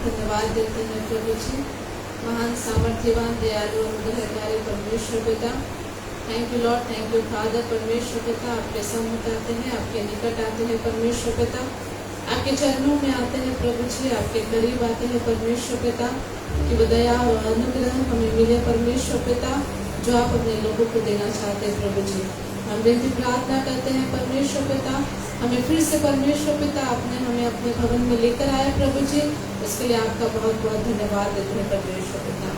धन्यवाद देते हैं प्रभु जी। महान सामर्थ्यवान दयालु अनुग्रहकारी परमेश्वर पिता, thank you Lord, thank you father. परमेश्वर पिता आपके सम्मुख आते हैं, आपके निकट आते हैं परमेश्वर पिता, आपके चरणों में आते हैं प्रभु जी, आपके करीब आते हैं परमेश्वर पिता कि वो दया और अनुग्रह हमें मिले परमेश्वर पिता, जो आप अपने लोगों को देना चाहते हैं प्रभु जी। हम विनती प्रार्थना करते हैं परमेश्वर पिता, हमें फिर से परमेश्वर पिता आपने हमें अपने भवन में लेकर आए प्रभु जी, इसके लिए आपका बहुत बहुत धन्यवाद देते हैं परमेश्वर पिता।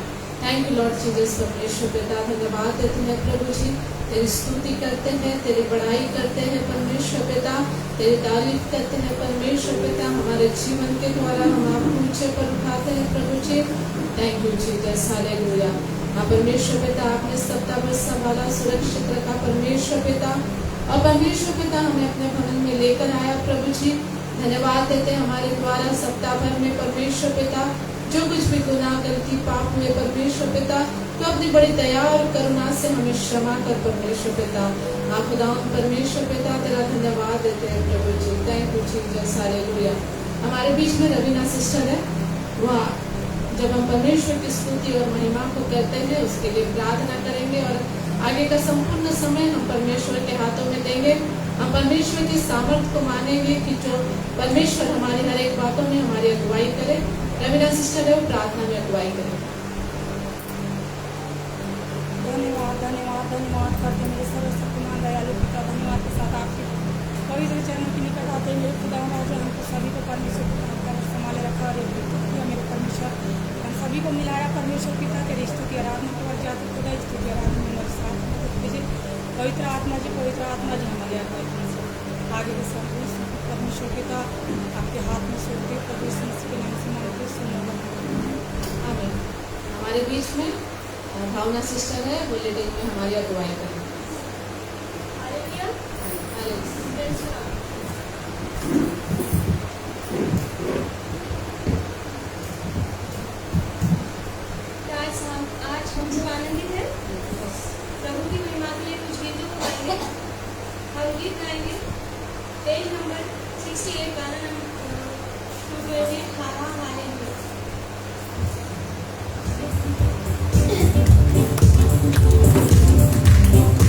थैंक यू लॉर्ड जीसस परमेश्वर पिता, धन्यवाद देते हैं प्रभु जी, तेरी स्तुति करते हैं, तेरी बड़ाई करते हैं परमेश्वर पिता, तेरी तारीफ करते हैं परमेश्वर पिता। हमारे जीवन के द्वारा हम आपको ऊंचे पर उठाते हैं प्रभु जी। Thank you Jesus, hallelujah. हाँ परमेश्वर पिता, आपने सप्ताह भर संभाला, सुरक्षित रखा परमेश्वर पिता, और परमेश्वर पिता हमें अपने भवन में लेकर आया प्रभु जी। धन्यवाद देते हैं हमारे द्वारा सप्ताह भर में परमेश्वर पिता जो कुछ भी गुनाह गलती पाप हुए परमेश्वर पिता, तो अपनी बड़ी दया और करुणा से हमें क्षमा कर परमेश्वर पिता। आप खुदावन परमेश्वर पिता तेरा धन्यवाद देते हैं प्रभु जी। Thank you Jesus, hallelujah. हमारे बीच में रवीना सिस्टर है, वह जब हम परमेश्वर की स्तुति और महिमा को करते हैं उसके लिए प्रार्थना करेंगे, और आगे का संपूर्ण समय हम परमेश्वर के हाथों में देंगे। हम परमेश्वर की सामर्थ्य को मानेंगे कि जो परमेश्वर हमारी हर एक बातों में हमारी अगुवाई करे। रवीना सिस्टर है, वो प्रार्थना में अगुवाई करे। धन्यवाद धन्यवाद धन्यवाद करते मेरे सर्वशक्तिमान दयालु पिता, धन्यवाद के साथ आपके पवित्र चरणों के निकट आते हैं। मेरे खुदा राजा हमको सभी को परमेश्वर पिता संभाले रखा और किया मेरे परमेश्वर, हम सभी को मिलाया परमेश्वर पिता के रिश्तों की आराधना के बाद जाते खुदा स्तुति आराधना में हमारे साथ कीजिए। पवित्र आत्मा जी हमारे आगे के संपूर्ण परमेश्वर पिता आपके हाथ में सौंपते परमेश्वर के नाम से मांगते सुनो। आमीन। हमारे बीच में भावना सिस्टर है, वो लेडीज में हमारी अगुवाई करें। आज हम सब आनंदित हैं, प्रभु की महिमा के लिए कुछ गीतों को गाएंगे। हम गीत गाएंगे पेज नंबर 68, गाना नंबर 2 हा हा hallelujah. Thank you.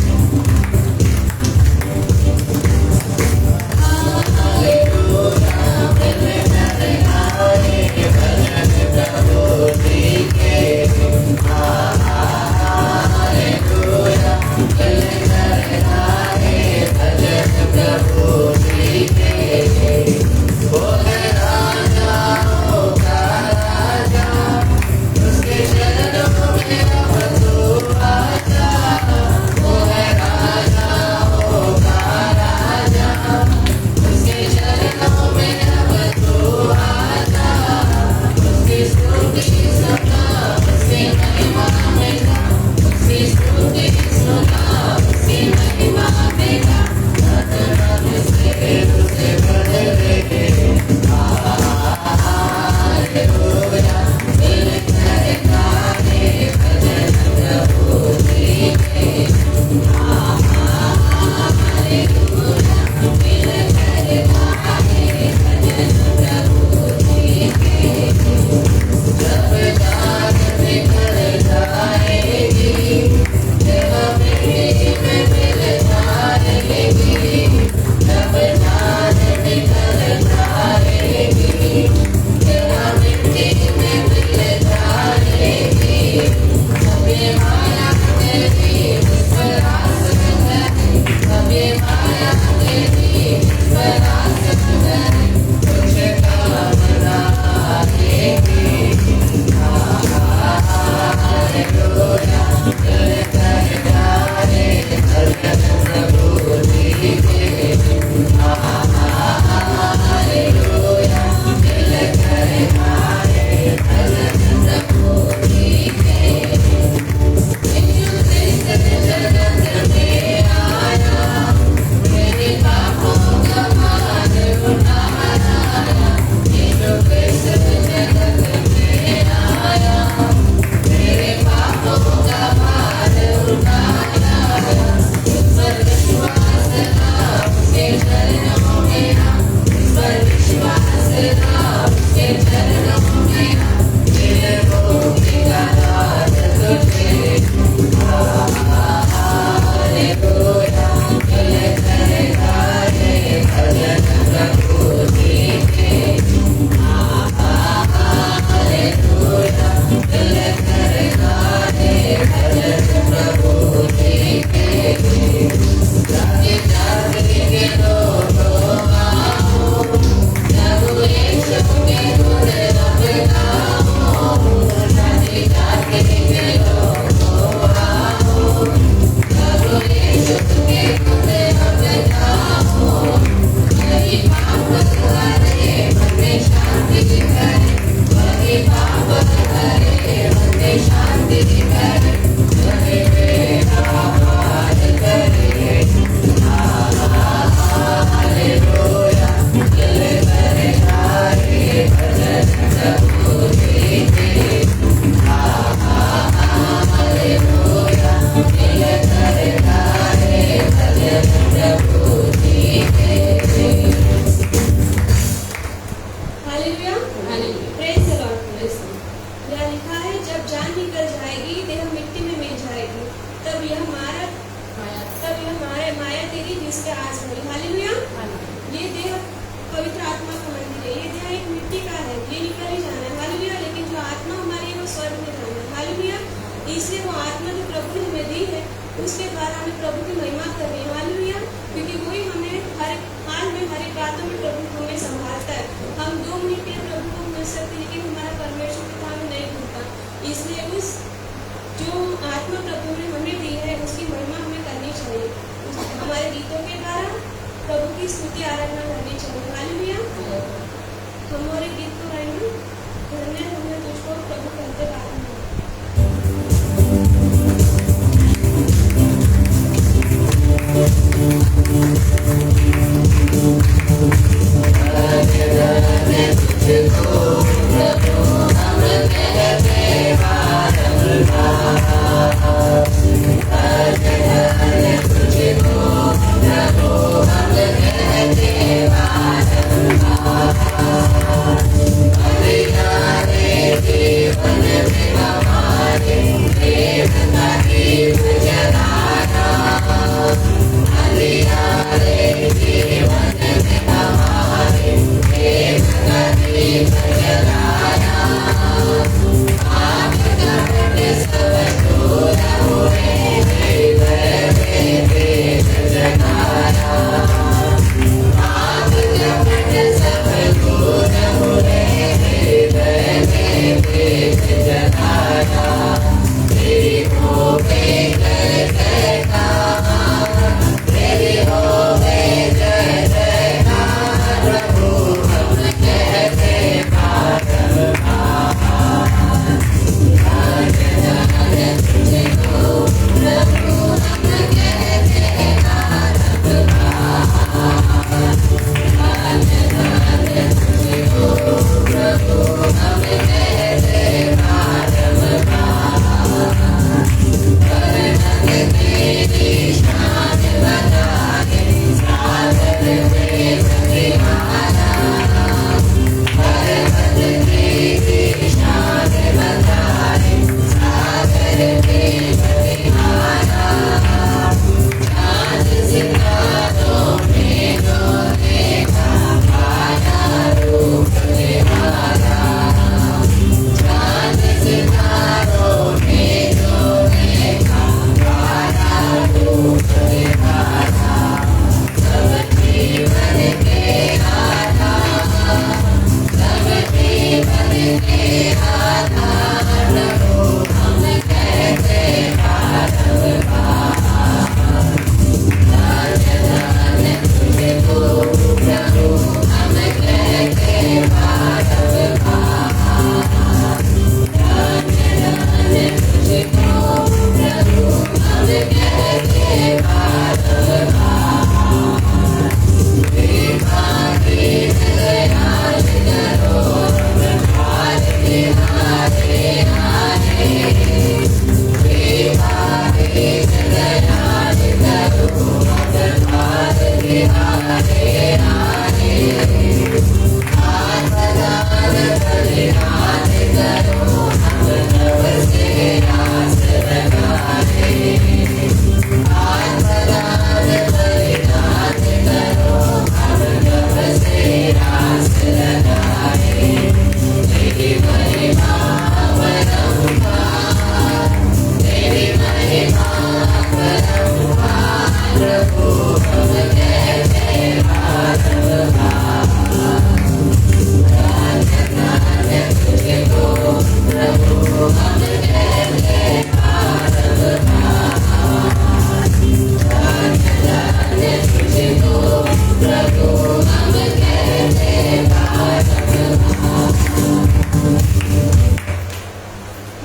Yeah.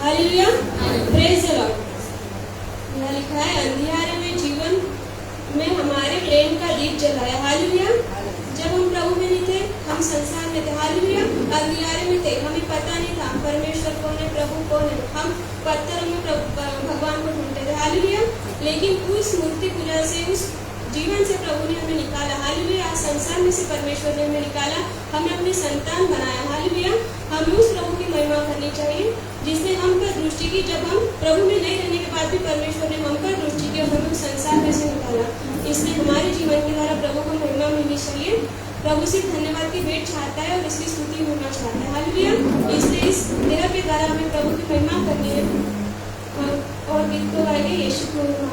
Hallelujah, praise the Lord. यहाँ लिखा है अंधियारे में जीवन में हमारे प्रेम का दीप जलाया। हालेलुया। जब हम प्रभु में नहीं थे, हम संसार में थे। हालेलुया। अंधियारे में थे, हमें पता नहीं था परमेश्वर कौन है, प्रभु कौन है। हम पत्थरों में भगवान को ढूंढते थे। हालेलुया। लेकिन उस मूर्ति पूजा से, उस जीवन से प्रभु ने हमें निकाला। हालेलुया। आज संसार में से परमेश्वर ने हमें निकाला, हमें अपनी संतान बनाया। हालेलुया। हमें उस प्रभु की महिमा करनी चाहिए जिसने हम पर दृष्टि की। जब हम प्रभु में नहीं रहने के बाद भी परमेश्वर ने हम पर दृष्टि की और हमें उस संसार में से निकाला। इसलिए हमारे जीवन के द्वारा प्रभु को महिमा मिलनी चाहिए। प्रभु से धन्यवाद की भेंट चाहता है और इसकी स्तुति होना चाहता है। हालेलुया। इसलिए इस देह के द्वारा हमें प्रभु की महिमा करनी है और गीत को गाएंगे यीशु को महिमा।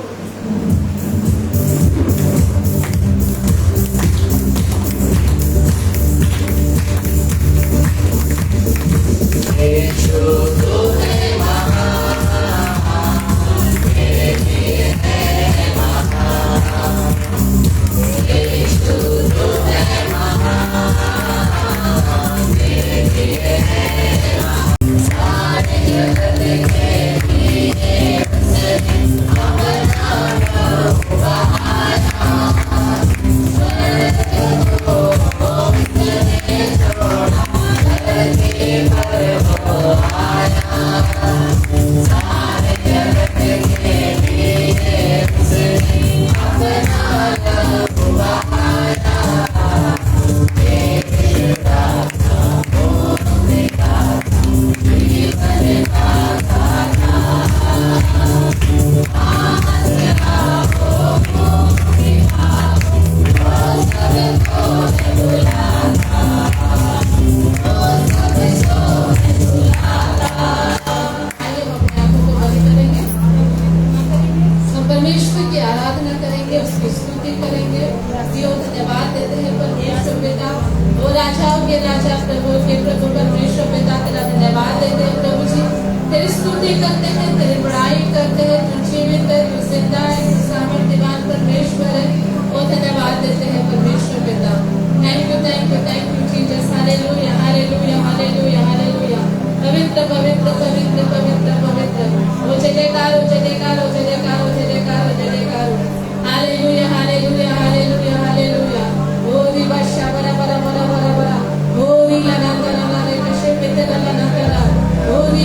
Holy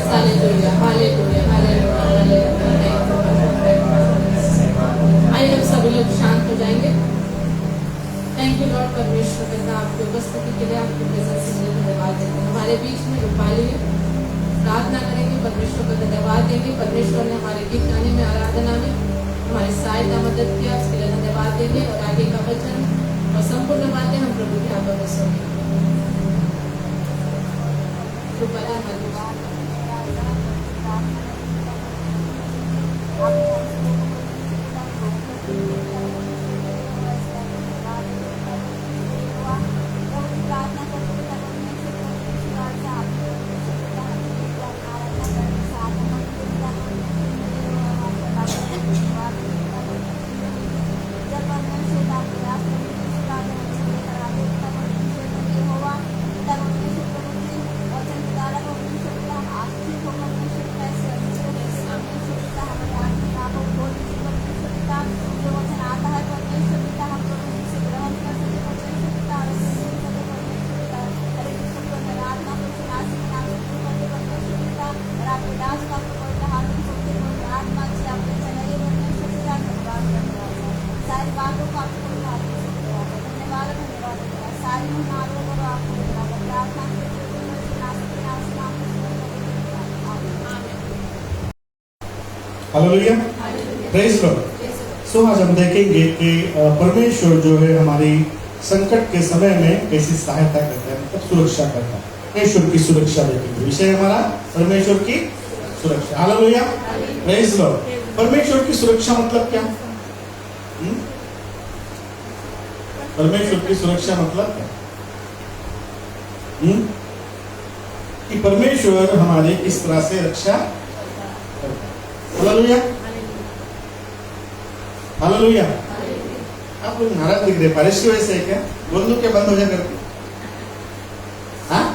Hallelujah, hallelujah, hallelujah, hallelujah. आइए हम सभी लोग शांत हो जाएंगे। थैंक यू लॉर्ड परमेश्वर पिता, आपकी उपस्थिति के लिए, आपकी प्रेजेंस के लिए धन्यवाद देते हैं। हमारे बीच में रूपाली है, प्रार्थना करेंगे, परमेश्वर को धन्यवाद देंगे। परमेश्वर ने हमारे गीत गाने में, आराधना में हमारी सहायता मदद किया, उसके लिए धन्यवाद देंगे। और आगे का वचन और संपूर्ण बातें हम प्रभु के हाथों में सौंपेंगे। रूपाली हमारे हालेलुया, प्रेज लॉर्ड। सो आज हम देखेंगे कि परमेश्वर जो है हमारी संकट के समय में कैसी सहायता करता है, मतलब सुरक्षा करता है। परमेश्वर की सुरक्षा देखेंगे। विषय हमारा परमेश्वर की सुरक्षा। Hallelujah, praise Lord. परमेश्वर की सुरक्षा मतलब क्या? परमेश्वर की सुरक्षा मतलब क्या? कि परमेश्वर हमारी किस तरह से रक्षा करता है। Hallelujah, hallelujah. आप लोग नाराज दिख रहे, बारिश की वजह से है क्या? बोल दो क्या बंद हो जाए करके? हाँ,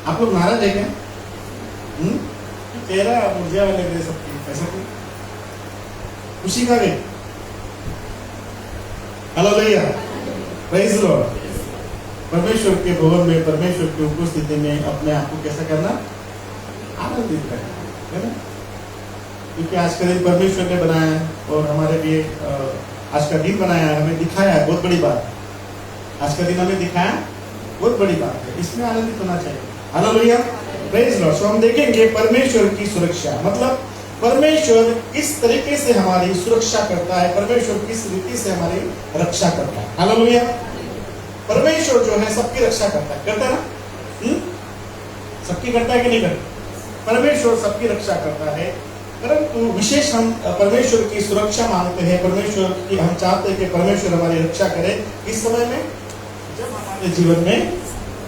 आप लोग नाराज है क्या? चेहरा मुरझा वाले लग रहे सबके, ऐसा क्यों? खुशी का गई? Hallelujah, praise Lord. परमेश्वर के भवन में, परमेश्वर की उपस्थिति में अपने आप को कैसा करना? आनंदित करना, है ना? क्योंकि आज का दिन परमेश्वर ने बनाया है और हमारे लिए आज का दिन बनाया है, हमें दिखाया है, बहुत बड़ी बात। आज का दिन हमें दिखाया बहुत बड़ी बात है, इसमें आनंदित होना चाहिए। Hallelujah, praise Lord. सो हम देखेंगे परमेश्वर की सुरक्षा, मतलब परमेश्वर किस तरीके से हमारी सुरक्षा करता है, परमेश्वर किस रीति से हमारी रक्षा करता है। हालेलुया, परमेश्वर जो है सबकी रक्षा करता है ना? सबकी करता है कि नहीं करता? परमेश्वर सबकी रक्षा करता है, परंतु विशेष हम परमेश्वर की सुरक्षा मांगते हैं। परमेश्वर की हम चाहते हैं कि परमेश्वर हमारी रक्षा करे इस समय में, जब हमारे जीवन में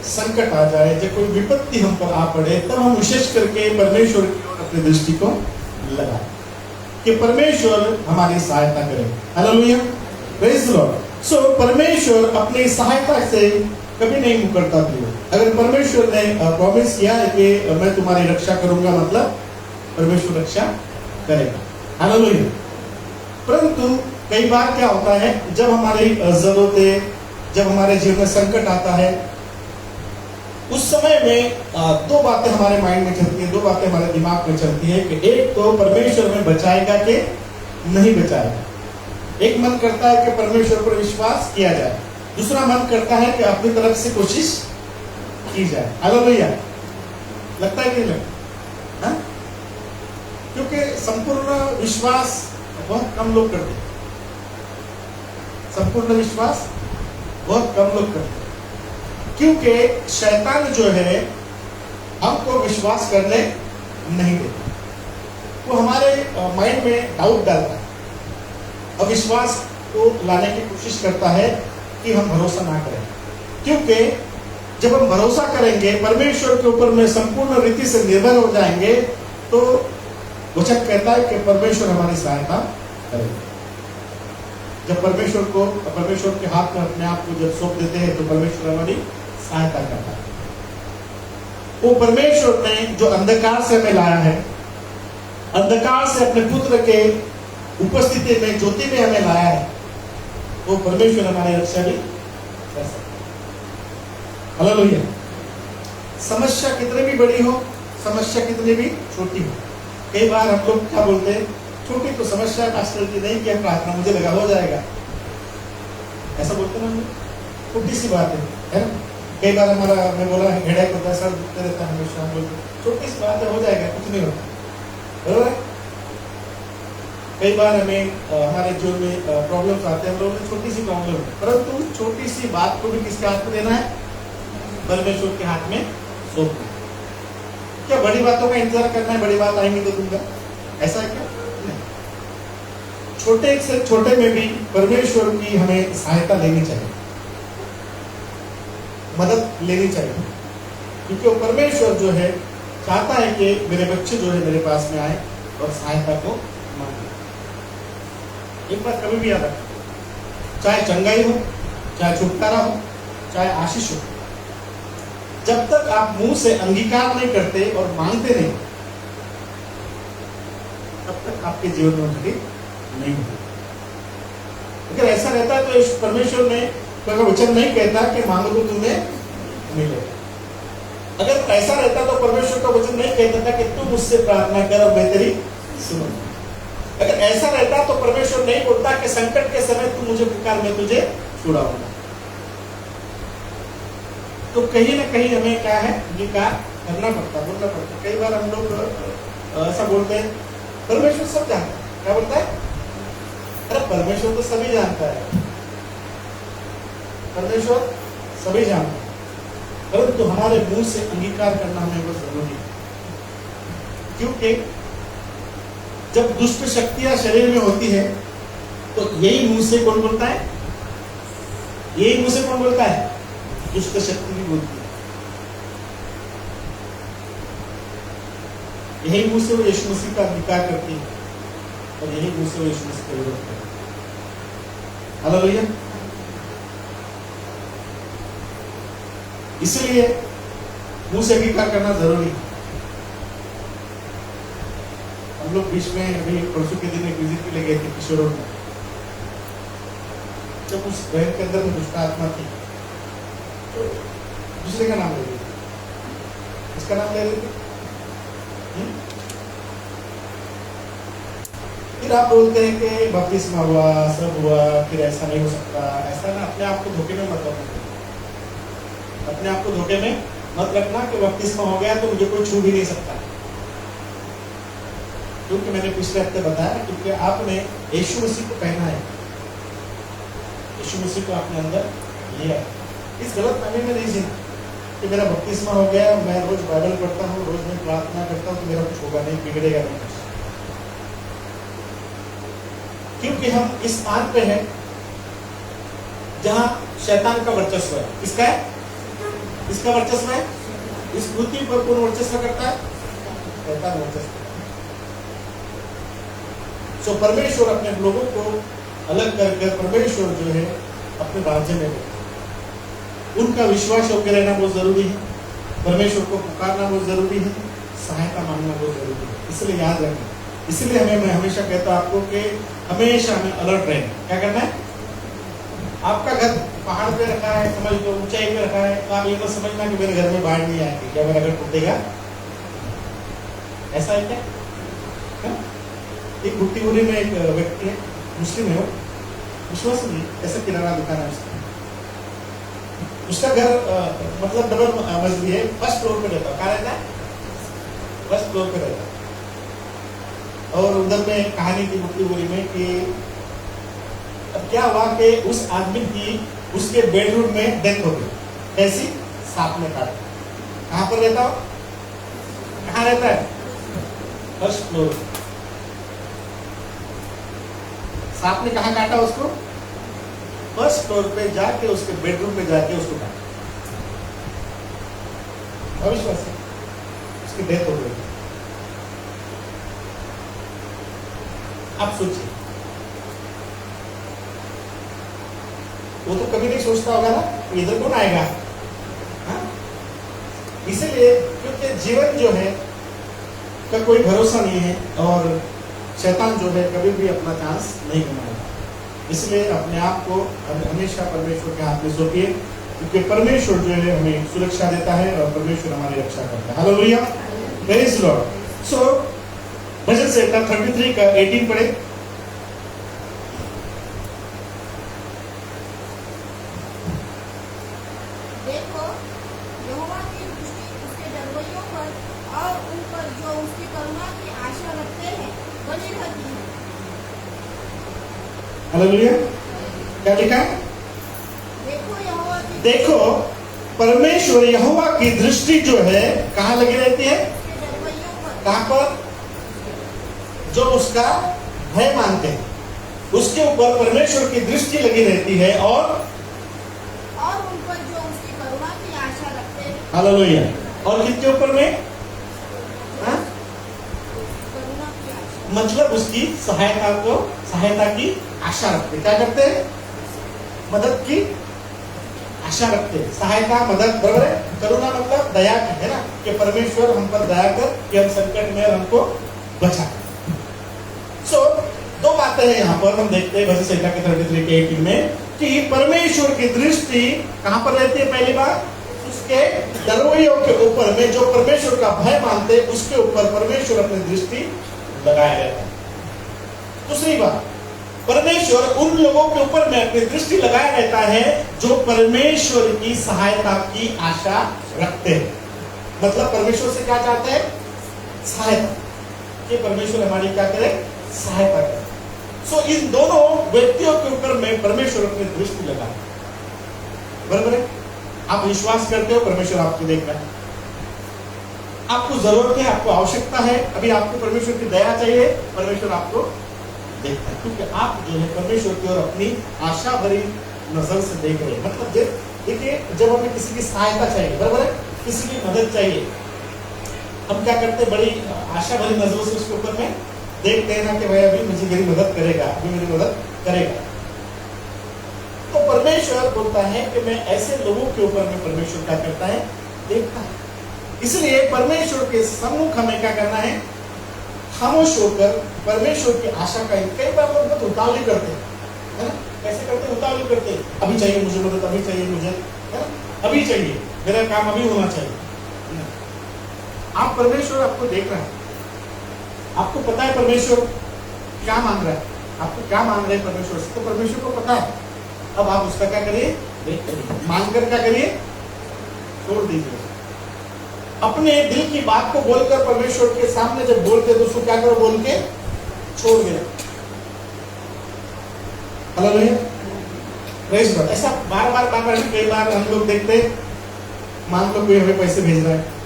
संकट आ जाए, जब कोई विपत्ति हम पर आ पड़े, तब हम विशेष करके परमेश्वर की ओर अपनी दृष्टि को लगाएं कि परमेश्वर हमारी सहायता करे। Hallelujah, praise Lord. सो परमेश्वर अपनी सहायता से कभी नहीं मुकरता प्रियो। अगर परमेश्वर ने प्रॉमिस किया है कि मैं तुम्हारी रक्षा करूंगा, मतलब परमेश्वर रक्षा करेगा। हालेलुया। परंतु कई बार क्या होता है, जब हमारी जरूरतें, जब हमारे जीवन में संकट आता है, उस समय में दो बातें हमारे माइंड में चलती है, दो बातें हमारे दिमाग में चलती है कि एक तो परमेश्वर में बचाएगा कि नहीं बचाएगा। एक मन करता है कि परमेश्वर पर विश्वास किया जाए, दूसरा मन करता है कि अपनी तरफ से कोशिश की जाए। हालेलुया, लगता है कि नहीं लगता? क्योंकि संपूर्ण विश्वास बहुत कम लोग करते हैं, संपूर्ण विश्वास बहुत कम लोग करते हैं, क्योंकि शैतान जो है हमको विश्वास करने नहीं देता। वो हमारे माइंड में डाउट डालता है, अविश्वास को लाने की कोशिश करता है कि हम भरोसा ना करें। क्योंकि जब हम भरोसा करेंगे, परमेश्वर के ऊपर में संपूर्ण रीति से निर्भर हो जाएंगे, तो वचन कहता है कि परमेश्वर हमारी सहायता करेगा। जब परमेश्वर के हाथ में अपने आप को जब सौंप देते हैं तो परमेश्वर हमारी सहायता करता है। वो परमेश्वर ने जो अंधकार से हमें लाया है, अंधकार से अपने पुत्र के उपस्थिति में ज्योति में हमें लाया है, वो परमेश्वर हमारी रक्षा भी कर सकता है। हालेलुया। समस्या कितनी भी बड़ी हो, समस्या कितनी भी छोटी हो, कई बार हम लोग क्या बोलते हैं, छोटी तो समस्या पास्टर की नहीं कि हम प्रार्थना मुझे लगा हो जाएगा, ऐसा बोलते ना, छोटी सी बात है ना। कई बार हमारा मैं बोला हेडेक होता है, सर दुखते रहता है हमेशा, हम बोलते छोटी सी बात है, हो जाएगा, कुछ नहीं होता, बरोबर है। कई बार हमें हमारे जीवन में प्रॉब्लम्स आते हैं, हम लोगों में छोटी सी प्रॉब्लम है, परंतु छोटी सी बात को भी किसके हाथ में देना है, परमेश्वर के हाथ में सौंपना। क्या बड़ी बातों का इंतजार करना है, बड़ी बात आएंगी तो दूंगा, ऐसा है क्या? नहीं। छोटे से छोटे में भी परमेश्वर की हमें सहायता लेनी चाहिए, मदद लेनी चाहिए, क्योंकि वो परमेश्वर जो है चाहता है कि मेरे बच्चे जो है मेरे पास में आए और सहायता को मांगे। एक बात कभी भी याद रखना, चाहे चंगाई हो, चाहे छुटकारा हो, चाहे आशीष हो, जब तक आप मुंह से अंगीकार नहीं करते और मांगते नहीं, तब तक आपके जीवन में घटित नहीं होती। अगर ऐसा रहता है तो इस परमेश्वर ने कोई वचन नहीं कहता कि मांगो तो तुम्हें मिलेगा। अगर ऐसा रहता तो परमेश्वर का वचन नहीं कहता था कि तू मुझसे प्रार्थना कर और मैं तेरी सुनूंगा। अगर ऐसा रहता तो परमेश्वर नहीं बोलता कि संकट के समय तू मुझे पुकार, मैं तुझे छुड़ाऊंगा। तो कहीं ना कहीं हमें क्या है, अंगीकार करना पड़ता, बोलना पड़ता। कई बार हम लोग ऐसा बोलते हैं परमेश्वर सब जानता है, क्या बोलता है? अरे परमेश्वर तो सभी जानता है, परमेश्वर सभी जानता है, परंतु हमारे मुंह से अंगीकार करना हमें बहुत जरूरी है। क्योंकि जब दुष्ट शक्तियां शरीर में होती है तो यही मुंह से कौन बोलता है? यही मुंह से कौन बोलता है? दुष्ट शक्ति भी बोलती है। यही मुंह से वो यीशु मसीह का अंगीकार करती है और यही मुंह से वो यीशु मसीह का विरोध करती है। हालेलुया। इसलिए मुंह से अंगीकार करना जरूरी है। हम लोग बीच में अभी परसों के दिन एक विजिट के लिए गए थे किशोर में। जब उस बहन के अंदर में दुष्ट आत्मा थी तो दूसरे का नाम ले रही थी, इसका नाम ले रही थी। फिर आप बोलते हैं कि बपतिस्मा हुआ, सब हुआ, फिर ऐसा नहीं हो सकता। ऐसा ना, अपने आप को धोखे में मत रखना, अपने आप को धोखे में मत रखना कि बपतिस्मा हो गया तो मुझे कोई छू भी नहीं सकता। क्योंकि मैंने पिछले हफ्ते बताया, क्योंकि आपने यीशु मसीह को पहना है, यीशु मसीह को आपने अंदर लिया है। इस गलत फहमी में नहीं जीना कि मेरा बपतिस्मा हो गया, मैं रोज बाइबल पढ़ता हूँ, रोज मैं प्रार्थना करता हूँ तो मेरा कुछ होगा नहीं, बिगड़ेगा नहीं। क्योंकि हम इस स्थान पे हैं जहां शैतान का वर्चस्व है। किसका है? इसका वर्चस्व है। इस पृथ्वी पर कौन वर्चस्व करता है? शैतान वर्चस्व। सो परमेश्वर अपने लोगों को अलग करके परमेश्वर जो है अपने राज्य में है। उनका विश्वास योग्य रहना बहुत जरूरी है, परमेश्वर को पुकारना बहुत जरूरी है, सहायता मांगना बहुत जरूरी है। इसलिए याद रखना, इसलिए मैं हमेशा कहता हूं आपको कि हमेशा हमें अलर्ट रहना। क्या करना है? आपका घर पहाड़ पे रखा है, समझ लो ऊंचाई पे रखा है, तो आप ये मत समझना कि मेरे घर में बाढ़ नहीं आएगी, क्या मेरा घर टूटेगा? ऐसा है क्या? एक भुट्टीपुरी में एक व्यक्ति है, मुस्लिम है, वो विश्वास नहीं, ऐसा किराना दुकान है उसका। उसका घर मतलब डबल मंजिली है, फर्स्ट फ्लोर पे रहता है। कहाँ रहता है? फर्स्ट फ्लोर पे रहता है। और उधर में कहानी थी भुट्टीपुरी में कि अब क्या हुआ कि उस आदमी की उसके बेडरूम में डेथ हो गई। कैसी? सांप ने काटा। कहाँ पर रहता हो? कहाँ रहता है? First floor. सांप ने कहाँ काटा उसको? फर्स्ट फ्लोर पे जाके उसके बेडरूम में जाके उसको काटा। अविश्वास है, उसकी डेथ हो गई। आप सोचिए, वो तो कभी नहीं सोचता होगा ना इधर कौन आएगा। हाँ? इसीलिए क्योंकि जीवन जो है का कोई भरोसा नहीं है और शैतान जो है कभी भी अपना चांस नहीं कमाएगा। इसलिए अपने आप को हमेशा परमेश्वर के हाथ में सौंपिए, क्योंकि परमेश्वर जो है हमें सुरक्षा देता है और परमेश्वर हमारी रक्षा करता है। Hallelujah, praise the Lord. So भजन संहिता 33 का 18 पढ़े। देखो यहोवा की दृष्टि उसके डरवैयों पर और उन पर जो उसकी करुणा की आशा रखते हैं बनी रहती है। हालेलुया, क्या लिखा है? देखो यहोवा की देखो परमेश्वर यहोवा की दृष्टि जो है कहाँ लगी रहती है? उसके डरवैयों पर कहाँ पर? जो उसका भय मानते हैं उसके ऊपर परमेश्वर की दृष्टि लगी रहती है और उन पर जो उसकी करुणा की आशा रखते हैं। हालेलुया। और किसके ऊपर में? हाँ? करुणा की आशा मतलब उसकी सहायता की आशा रखते हैं। क्या करते हैं? मदद की आशा रखते हैं। सहायता, मदद, बराबर है। करुणा मतलब दया की, है ना, कि परमेश्वर हम पर दया कर कि हम संकट में हमको बचा। सो दो बातें हैं यहाँ पर हम देखते हैं भजन संहिता के 33 के 18 में कि परमेश्वर की दृष्टि कहाँ पर रहती है? पहली बात उसके डरवैयों के ऊपर में, जो परमेश्वर का भय मानते हैं उसके ऊपर परमेश्वर अपनी दृष्टि लगाए रहता है। दूसरी बात, परमेश्वर उन लोगों के ऊपर में अपनी दृष्टि लगाए रहता है जो परमेश्वर की सहायता की आशा रखते हैं। मतलब परमेश्वर से क्या चाहते हैं? सहायता, कि परमेश्वर हमारी क्या करे? सहायता करे। सो इन दोनों व्यक्तियों के ऊपर में परमेश्वर अपनी दृष्टि लगाए, बराबर है। आप विश्वास करते हो परमेश्वर आपको देख रहा है, आपको जरूरत है, आपको आवश्यकता है, अभी आपको परमेश्वर की दया चाहिए, परमेश्वर आपको देखता है, क्योंकि आप जो है परमेश्वर की ओर अपनी आशा भरी नजर से देख रहे हैं। मतलब देखिए, जब हमें किसी की सहायता चाहिए, बराबर है, किसी की मदद चाहिए, हम क्या करते हैं? बड़ी आशा भरी नजरों से उसके ऊपर में देखते हैं ना कि भाई अभी मुझे मेरी मदद करेगा, अभी मेरी मदद करेगा। तो परमेश्वर बोलता है कि मैं ऐसे लोगों के ऊपर में परमेश्वर क्या करता है? देखता है। इसलिए परमेश्वर के सम्मुख हमें क्या करना है? खामोश होकर परमेश्वर की आशा का। कई बार लोग बहुत उतावली करते हैं, है ना? कैसे करते हैं? उतावली करते हैं, अभी चाहिए मुझे मदद, अभी चाहिए मुझे, है ना, अभी चाहिए, मेरा काम अभी होना चाहिए। आप परमेश्वर आपको देख रहा है, आपको पता है परमेश्वर क्या मांग रहा है, आपको क्या मांग रहे हैं परमेश्वर से, तो परमेश्वर को पता है। अब आप उसका क्या करिए? वेट करिए, मांग कर क्या करिए? छोड़ दीजिए। अपने दिल की बात को बोलकर परमेश्वर के सामने जब बोलते तो उसको क्या करो? बोल के छोड़ देना। Hallelujah, praise God. ऐसा बार बार कई बार हम लोग देखते हैं, मान लो कोई हमें पैसे भेज रहा है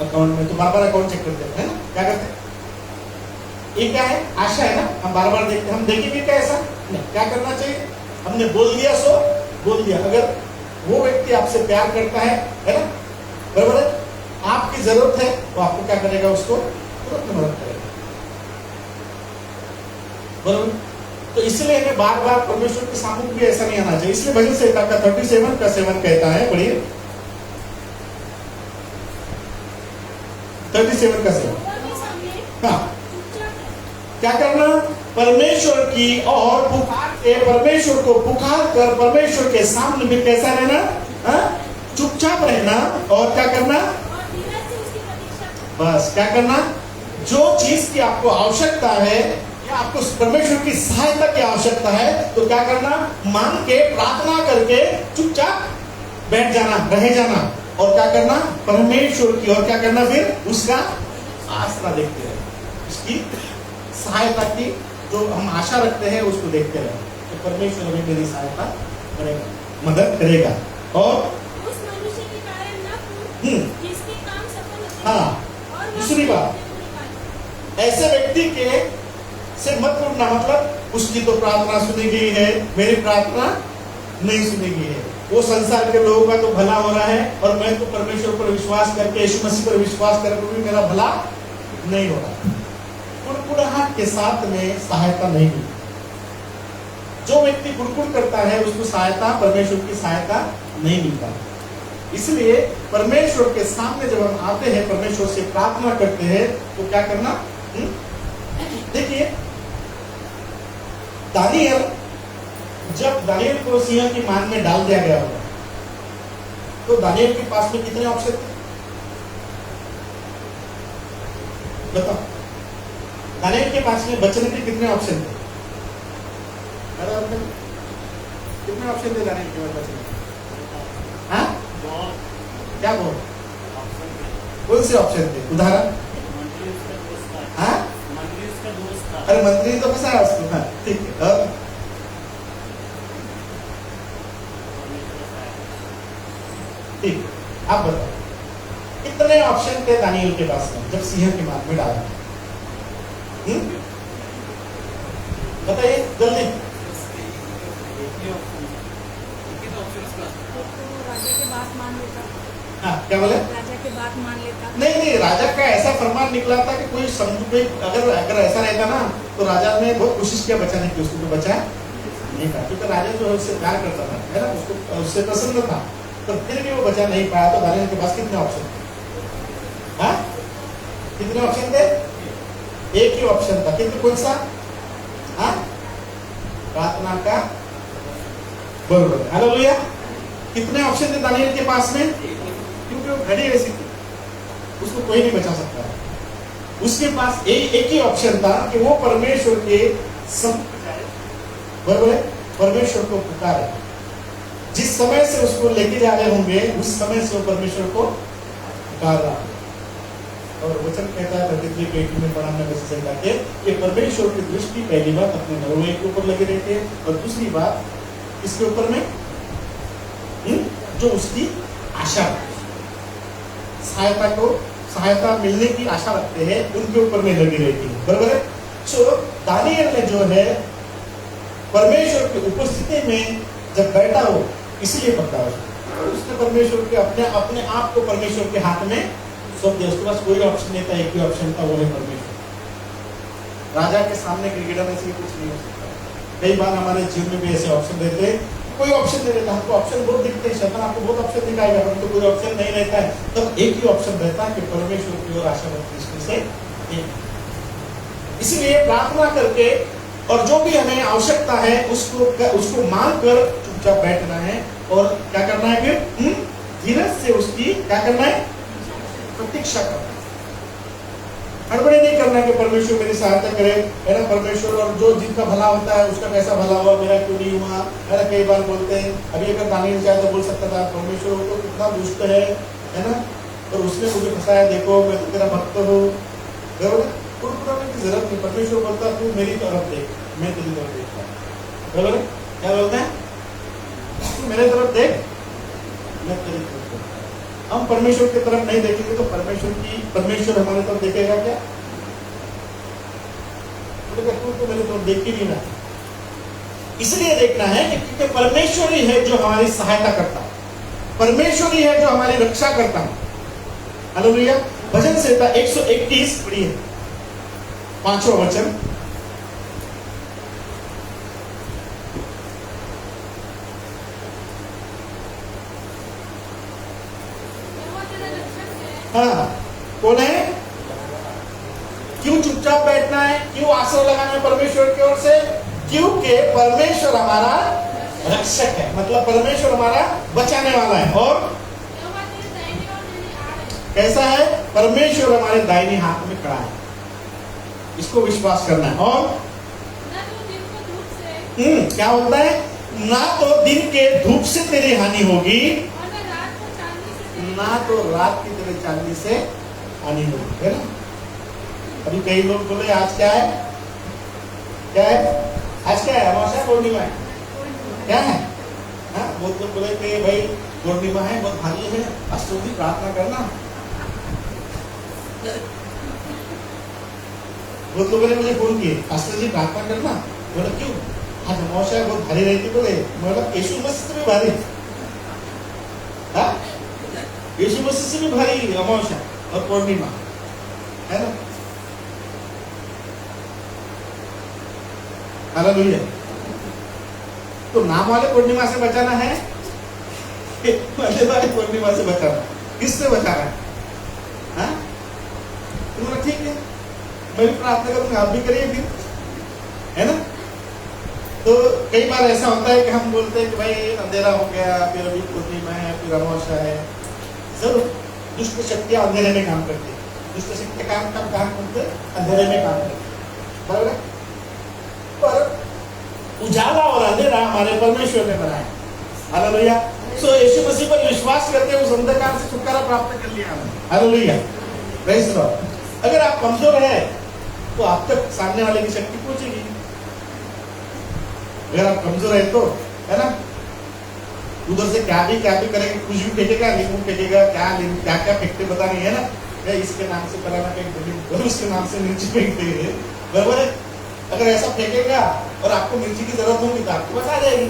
अकाउंट में, तो बार अकाउंट चेक करते हैं, है ना? क्या करते हैं? ये क्या है? आशा है ना, हम बार देखते हैं। हम देखेंगे क्या ऐसा नहीं। क्या करना चाहिए? हमने बोल दिया सो बोल दिया। अगर वो व्यक्ति आपसे प्यार करता है ना, बराबर है, आपकी जरूरत है, तो आपको क्या करेगा? उसको तुरंत मदद करेगा, बराबर। तो इसलिए हमें बार परमेश्वर के सामने भी ऐसा नहीं आना चाहिए। इसलिए भजन संहिता का 37 का 7 कहता है, पढ़िए 37 का 7। हाँ, क्या करना? परमेश्वर की और पुकार के, परमेश्वर को पुकार कर परमेश्वर के सामने भी कैसा रहना? चुपचाप रहना। और क्या करना? बस क्या करना? जो चीज की आपको आवश्यकता है या आपको परमेश्वर की सहायता की आवश्यकता है, तो क्या करना? मांग के, प्रार्थना करके चुपचाप बैठ जाना, रह जाना। और क्या करना? परमेश्वर की और क्या करना? फिर उसका आसरा देखते रहे, उसकी सहायता की जो हम आशा रखते हैं उसको देखते रहे, तो परमेश्वर हमें मेरी सहायता करेगा, मदद करेगा। और उस मनुष्य के कारण न जिसके काम सफल होते हाँ, और दूसरी बात, ऐसे व्यक्ति के से मत टूटना। मतलब उसकी तो प्रार्थना सुनी गई है, मेरी प्रार्थना नहीं सुनी गई है। वो संसार के लोगों का तो भला हो रहा है और मैं तो परमेश्वर पर विश्वास करके, यीशु मसीह पर विश्वास करके भी मेरा भला नहीं हो रहा। कुड़कुड़ाहट के साथ में सहायता नहीं मिलती। जो व्यक्ति कुड़कुड़ करता है उसको सहायता, परमेश्वर की सहायता नहीं मिलता। इसलिए परमेश्वर के सामने जब हम आते हैं, परमेश्वर से प्रार्थना करते हैं, तो क्या करना? देखिए, दानियल, जब दानियल को सिंह की मान में डाल दिया गया होगा, तो दानियल के पास में कितने ऑप्शन थे? बताओ, दानियल के पास में बचने के कितने ऑप्शन थे? कितने ऑप्शन थे दानियल के पास बचने? हाँ, क्या बोल? कौन से ऑप्शन थे? उदाहरण? हाँ, अरे मंत्री तो फंसा है उसको। हाँ, ठीक है। ठीक, आप बताओ कितने ऑप्शन थे दानियल के पास में जब सिंह की मान में डाला? बताइए जल्दी। राजा के बात मान लेता। हाँ, क्या बोले? राजा के बात मान लेता। नहीं, राजा का ऐसा फरमान निकला था कि कोई समझ, अगर ऐसा रहता ना, तो राजा ने बहुत कोशिश किया बचाने की, उसको तो बचाया नहीं पाया, क्योंकि राजा जो है उससे प्यार करता था, है ना, उसको उससे प्रसन्न था, तो फिर भी वो बचा नहीं पाया। तो दानियल के पास कितने ऑप्शन थे? हाँ, कितने ऑप्शन थे? एक ही ऑप्शन था, किंतु कौन सा? हाँ, प्रार्थना का बरोबर। हालेलुया। कितने ऑप्शन थे दानियल के पास में? क्योंकि वो घड़ी ऐसी थी, उसको कोई नहीं बचा सकता है। उसके पास एक ही ऑप्शन था कि वो परमेश्वर के बरोबर है, परमेश्वर को पुकारे। जिस समय से उसको लेके जा रहे होंगे, उस समय से वो परमेश्वर को पुकार रहा है। और वचन कहता है 33 में पढ़ा हमने कि परमेश्वर की दृष्टि पहली बात अपने नरोए के ऊपर लगे रहते हैं, और दूसरी बात इसके ऊपर में जो उसकी आशा, सहायता मिलने की आशा रखते हैं, उनके ऊपर में लगी रहती है। बराबर है। सो दानियल ने जो है परमेश्वर की उपस्थिति में जब बैठा हो, इसलिए पकड़ा उसने परमेश्वर के अपने आप को परमेश्वर के हाथ में सौंप दिया। उसके पास कोई ऑप्शन नहीं था, एक ही ऑप्शन था, वो है परमेश्वर। राजा के सामने क्रिकेटर में से कुछ नहीं हो सकता। कई बार हमारे जीवन में भी ऐसे ऑप्शन रहते हैं, कोई ऑप्शन नहीं रहता, हमको ऑप्शन बहुत दिखते हैं, शैतान आपको बहुत ऑप्शन दिखाएगा, परंतु कोई ऑप्शन नहीं रहता है। तब एक ही ऑप्शन रहता है कि परमेश्वर की ओर आशावाद दृष्टि से। इसलिए प्रार्थना करके और जो भी हमें आवश्यकता है उसको मांग कर चुपचाप बैठना है, और क्या करना है? फिर धीरज से उसकी क्या करना है? प्रतीक्षा करना है। हड़बड़ी नहीं करना कि परमेश्वर मेरी सहायता करे, है ना, परमेश्वर, और जो जिनका भला होता है उसका कैसा भला हुआ, मेरा क्यों नहीं हुआ, है ना। कई बार बोलते हैं, अभी अगर दानियल चाहे तो बोल सकता था परमेश्वर वो तो कितना दुष्ट है ना, और उसने मुझे फंसाया, देखो मैं तो तेरा भक्त हूँ। कुड़कुड़ाने की जरूरत नहीं। परमेश्वर बोलता तू मेरी तरफ देख, मैं तेरी तरफ देखता हूँ। बराबर, क्या बोलते हैं? तू मेरे तरफ देख, मैं तेरी तरफ देखता हूँ। हम परमेश्वर की तरफ नहीं देखेंगे तो परमेश्वर हमारे तरफ देखेगा क्या? तो मेरे तरफ देख ही नहीं रहा। इसलिए देखना है कि क्योंकि परमेश्वर ही है जो हमारी सहायता करता है, परमेश्वर ही है जो हमारी रक्षा करता है। हालेलुया। भजन संहिता 131 पढ़िए, 5वां वचन। हाँ, कौन है? क्यों चुपचाप बैठना है? क्यों आश्रय लगाना है परमेश्वर की ओर से? क्योंकि परमेश्वर हमारा रक्षक है, मतलब परमेश्वर हमारा बचाने वाला है। और कैसा है? परमेश्वर हमारे दाहिने हाथ में खड़ा है, इसको विश्वास करना है। और क्या होता है? ना तो दिन के धूप से तेरी हानि होगी, ना तो रात की तेरे चांदी से हानि होगी, है ना। अभी कई लोग बोले आज क्या है? क्या है आज? क्या है? अमावस्या, पूर्णिमा है, क्या है? हाँ, बहुत लोग बोले कि भाई पूर्णिमा है, बहुत भारी है, अष्टों की प्रार्थना करना। बहुत लोगों ने मुझे फोन किए, अष्टों की प्रार्थना करना। बोला क्यों? आज अमावस्या बहुत भारी रहती। बोले मतलब यीशु मसीह से भी भारी, यीशु मसीह से भी भारी अमावस्या और पूर्णिमा, है ना। हालेलुया। तो नाम वाले पूर्णिमा से बचाना है कि मरने वाले पूर्णिमा से बचाना? किससे बचाना है? हाँ? तो बोला ठीक है, मैं भी प्रार्थना करूंगा, आप भी करिए फिर, है ना? तो कई बार ऐसा होता है कि हम बोलते हैं कि भाई अंधेरा हो गया, फिर अभी पूर्णिमा है, फिर अमावस्या है। जरूर दुष्ट शक्तियां अंधेरे में काम करती है। दुष्ट शक्तियां काम करते अंधेरे में काम करती है, बराबर है? पर उजाला और अंधेरा हमारे परमेश्वर ने बनाया। हालेलुया। सो यीशु मसीह पर विश्वास करके उस अंधकार से छुटकारा प्राप्त कर लिया हमने। हालेलुया। Praise the Lord. अगर आप कमजोर है तो आप तक सामने वाले की शक्ति पहुंचेगी। अगर आप कमजोर है तो, है ना, उधर से क्या भी करेंगे, कुछ भी फेंकेगा, नींबू फेंकेगा, क्या फेंकते पता नहीं, है ना? इसके नाम से फलाना फेंक देंगे, उसके नाम से मिर्ची फेंक देंगे, बराबर है? अगर ऐसा फेंकेगा और आपको मिर्ची की जरूरत होगी तो आपके पास आ जाएगी।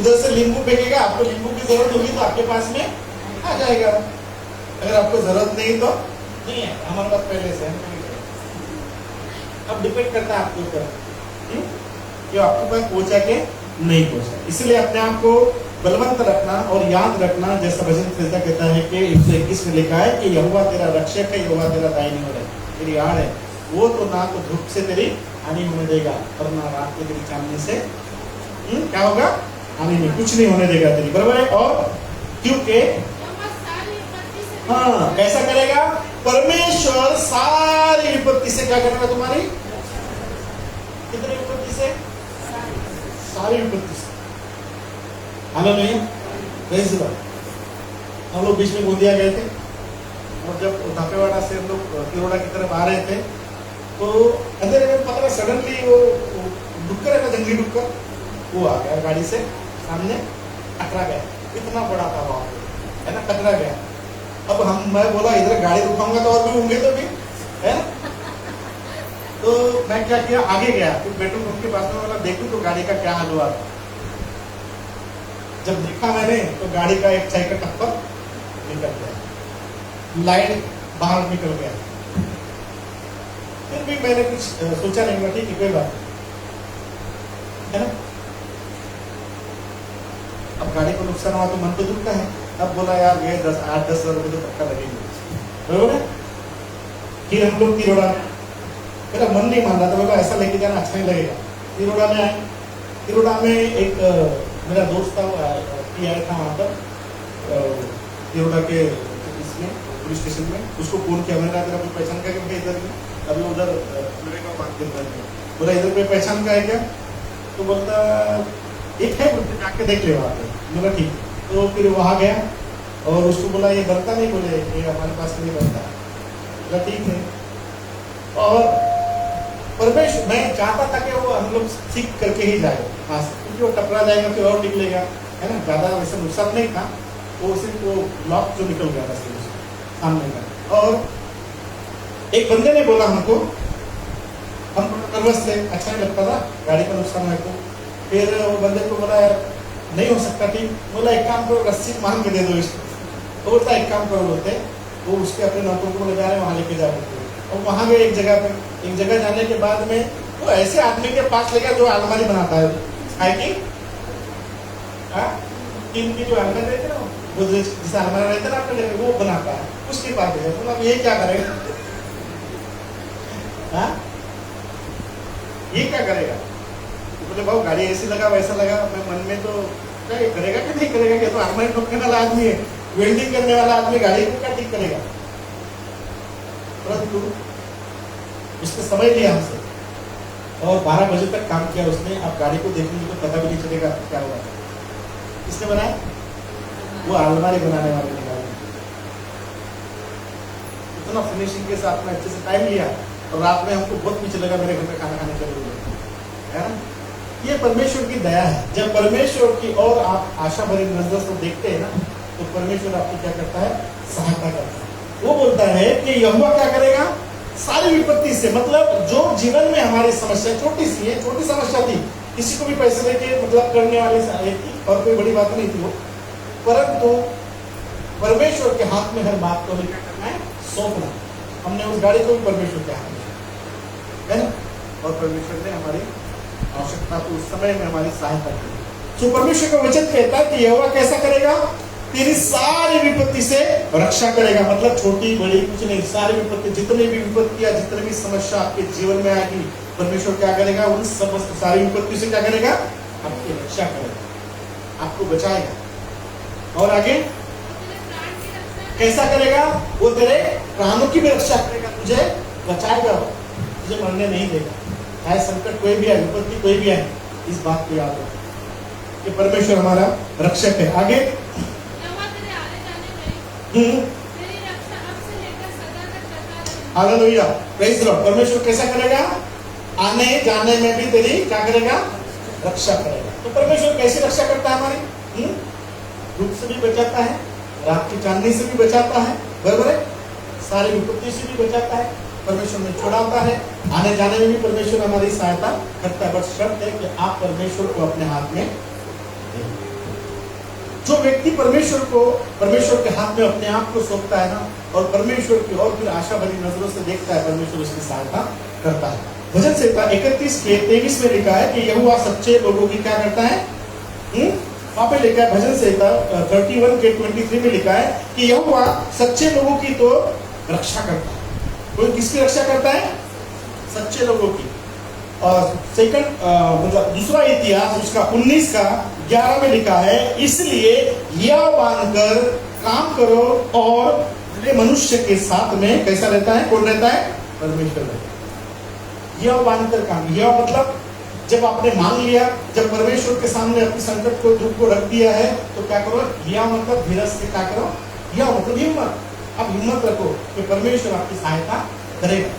उधर से नींबू फेंकेगा, आपको नींबू की जरूरत होगी तो आपके पास में आ जाएगा। अगर आपको जरूरत नहीं तो नहीं है, हमारे पास पहले से है। अब डिपेंड करता है आपके ऊपर कि आपके पास पहुंचा के नहीं पहुंचा। इसलिए अपने आप को बलवंत रखना और याद रखना, जैसा भजन संहिता कहता है कि 121 में लिखा है कि यहोवा तेरा रक्षक है, यहोवा तेरा दाहिनी ओर है, तेरी आड़ है, वो तो ना तो धूप से तेरी हानि होने देगा और ना रात को तेरी चांदनी से क्या होगा, हानि नहीं, कुछ नहीं होने देगा तेरी, बराबर है? और क्योंकि हाँ, कैसा करेगा? परमेश्वर सारी विपत्ति से क्या करेगा तुम्हारी? कितनी विपत्ति से? सारी विपत्ति से। हालेलुया। Praise the Lord. हम लोग बीच में गोंदिया गए थे और जब धापेवाड़ा से हम लोग तिरोड़ा की तरफ आ रहे थे तो अंधेरे में पता है सडनली वो डुक्कर है ना, जंगली डुक्कर, वो आ गया गाड़ी से सामने, टकरा गया। इतना बड़ा था वहां पे, है ना, टकरा गया। अब मैं बोला इधर गाड़ी रुकाऊंगा तो और भी होंगे तो भी, है ना? तो मैं क्या किया, आगे गया, फिर पेट्रोल पंप के पास में बोला देखूं तो गाड़ी का क्या हाल हुआ। जब देखा मैंने तो गाड़ी का एक साइड का टप्पर निकल गया, लाइट बाहर निकल गया। फिर भी मैंने कुछ सोचा नहीं, ठीक है कोई बात, है ना? अब गाड़ी को नुकसान हुआ तो मन तो दुखता है। अब बोला यार ये 8-10 हज़ार रुपये तो पक्का लगेंगे, बरोबर है? फिर हम लोग तिरोड़ा, मेरा मन नहीं मान रहा था, बोला ऐसा लेके जाना अच्छा नहीं लगेगा। तिरोड़ा में आए, तिरोड़ा में एक मेरा दोस्त था, आया था वहाँ पर तिरोड़ा के इसमें पुलिस स्टेशन में, उसको फोन किया मैंने, तेरा कोई पहचान का क्या इधर में, अभी उधर मेरे को बात करता है, बोला इधर कोई पहचान का है क्या? तो बोलता एक है, जाके देख ले वहाँ पे। बोला ठीक। तो फिर वहाँ गया और उसको बोला ये बनता नहीं, बोले ये हमारे पास नहीं बनता। बोला ठीक है। और परमेश्वर, मैं चाहता था कि वो हम लोग सीख करके ही जाए वहाँ से, क्योंकि वो टकरा जाएगा फिर और निकलेगा, है ना? ज़्यादा वैसे नुकसान नहीं था, वो सिर्फ वो ब्लॉक जो निकल गया था सामने का। और एक बंदे ने बोला हमको, हम नर्वस थे, अच्छा नहीं लगता था गाड़ी का नुकसान है तो। फिर वो बंदे को बोला यार नहीं हो सकता ठीक, बोला एक काम करो रस्सी मांग के दे दो इसको। तो बोलता एक काम करो, बोलते वो उसके अपने नौकर को ले जा रहे हैं वहाँ लेके जाओ। और वहाँ गए एक जगह जाने के बाद में वो ऐसे आदमी के पास ले गया जो अलमारी बनाता है, टीम की जो अलमारी रहती है ना, वो जिसे अलमारी रहता है ना आपने, वो बनाता है, उसके पास गया। बोला ये क्या करेगा? ये क्या करेगा? बोले भाव गाड़ी ऐसी लगा वैसा लगा। मैं मन में तो क्या ये करेगा कि नहीं करेगा, कि तो अलमारी ठोकने वाला आदमी है, वेल्डिंग करने वाला आदमी गाड़ी को क्या ठीक करेगा? परंतु उसने समझ लिया हमसे और 12 बजे तक काम किया उसने। अब गाड़ी को देखने को पता भी नहीं चलेगा क्या हुआ। किसने बनाया? वो अलमारी बनाने वाले ने गाड़ी, इतना फिनिशिंग के साथ में अच्छे से टाइम लिया। और रात में हमको बहुत पीछे लगा मेरे घर में खाना खाने चले गए, है ना? ये परमेश्वर की दया है। जब परमेश्वर की और आप आशा भरी नजर से देखते हैं ना, तो परमेश्वर आपकी क्या करता है? सहायता करता है। वो बोलता है कि यहोवा क्या करेगा? सारी विपत्ति से, मतलब जो जीवन में हमारी समस्या छोटी सी है, छोटी समस्या थी, किसी को भी पैसे लेके मतलब करने वाली थी और कोई बड़ी बात नहीं थी वो, परंतु परमेश्वर के हाथ में हर बात को क्या करना है? सौंपना। हमने उस गाड़ी को भी परमेश्वर के हाथ में, है ना? और परमेश्वर ने हमारी आवश्यकता को उस समय में हमारी सहायता की। तो परमेश्वर का वचन कहता है कि यहोवा कैसा करेगा, तेरी सारी विपत्ति से रक्षा करेगा। मतलब छोटी बड़ी कुछ नहीं, सारी विपत्ति, जितनी भी विपत्तियां, जितनी भी समस्या आपके जीवन में आएगी, परमेश्वर क्या करेगा, उन समस्त सारी विपत्ति से क्या करेगा, आपकी रक्षा करेगा, आपको बचाएगा। और आगे कैसा करेगा, वो तेरे प्राणों की भी रक्षा करेगा, तुझे बचाएगा, तुझे मरने नहीं देगा। चाहे संकट कोई भी आए, विपत्ति कोई भी आए, इस बात को याद रखो कि परमेश्वर हमारा रक्षक है। आगे हालेलुया, प्रेज़ द लॉर्ड। परमेश्वर कैसा करेगा, आने जाने में भी तेरी क्या करेगा, रक्षा करेगा। तो परमेश्वर कैसे रक्षा करता है हमारी, धूप से भी बचाता है, रात की चांदनी से भी बचाता है, बराबर है, सारी विपत्ति से भी बचाता है, परमेश्वर में छुड़ाता है, आने जाने में भी परमेश्वर हमारी सहायता करता है। बस शर्त है कि आप परमेश्वर को अपने हाथ में दें। जो व्यक्ति परमेश्वर के हाथ में अपने आप को सौंपता है ना, और परमेश्वर की और फिर आशा भरी नजरों से देखता है, परमेश्वर उसकी सहायता करता है। भजन संहिता 31 के 23 में लिखा है कि यहोवा सच्चे लोगों की क्या करता है, वहां पे लिखा है भजन संहिता 31 के 23 में लिखा है कि यहोवा सच्चे लोगों की तो रक्षा करता है। कोई किसकी रक्षा करता है, सच्चे लोगों की। और सेकंड मतलब दूसरा इतिहास उसका 19 का 11 में लिखा है, इसलिए यह मानकर काम करो और भले मनुष्य के साथ में कैसा रहता है, कौन रहता है, परमेश्वर रहता है। यह मानकर काम, यह मतलब जब आपने मांग लिया, जब परमेश्वर के सामने अपने संकट को, दुख को रख दिया है, तो क्या करो, यह मतलब धीरज से क्या करो, यह मतलब हिम्मत। आप हिम्मत रखो कि परमेश्वर आपकी सहायता करेगा,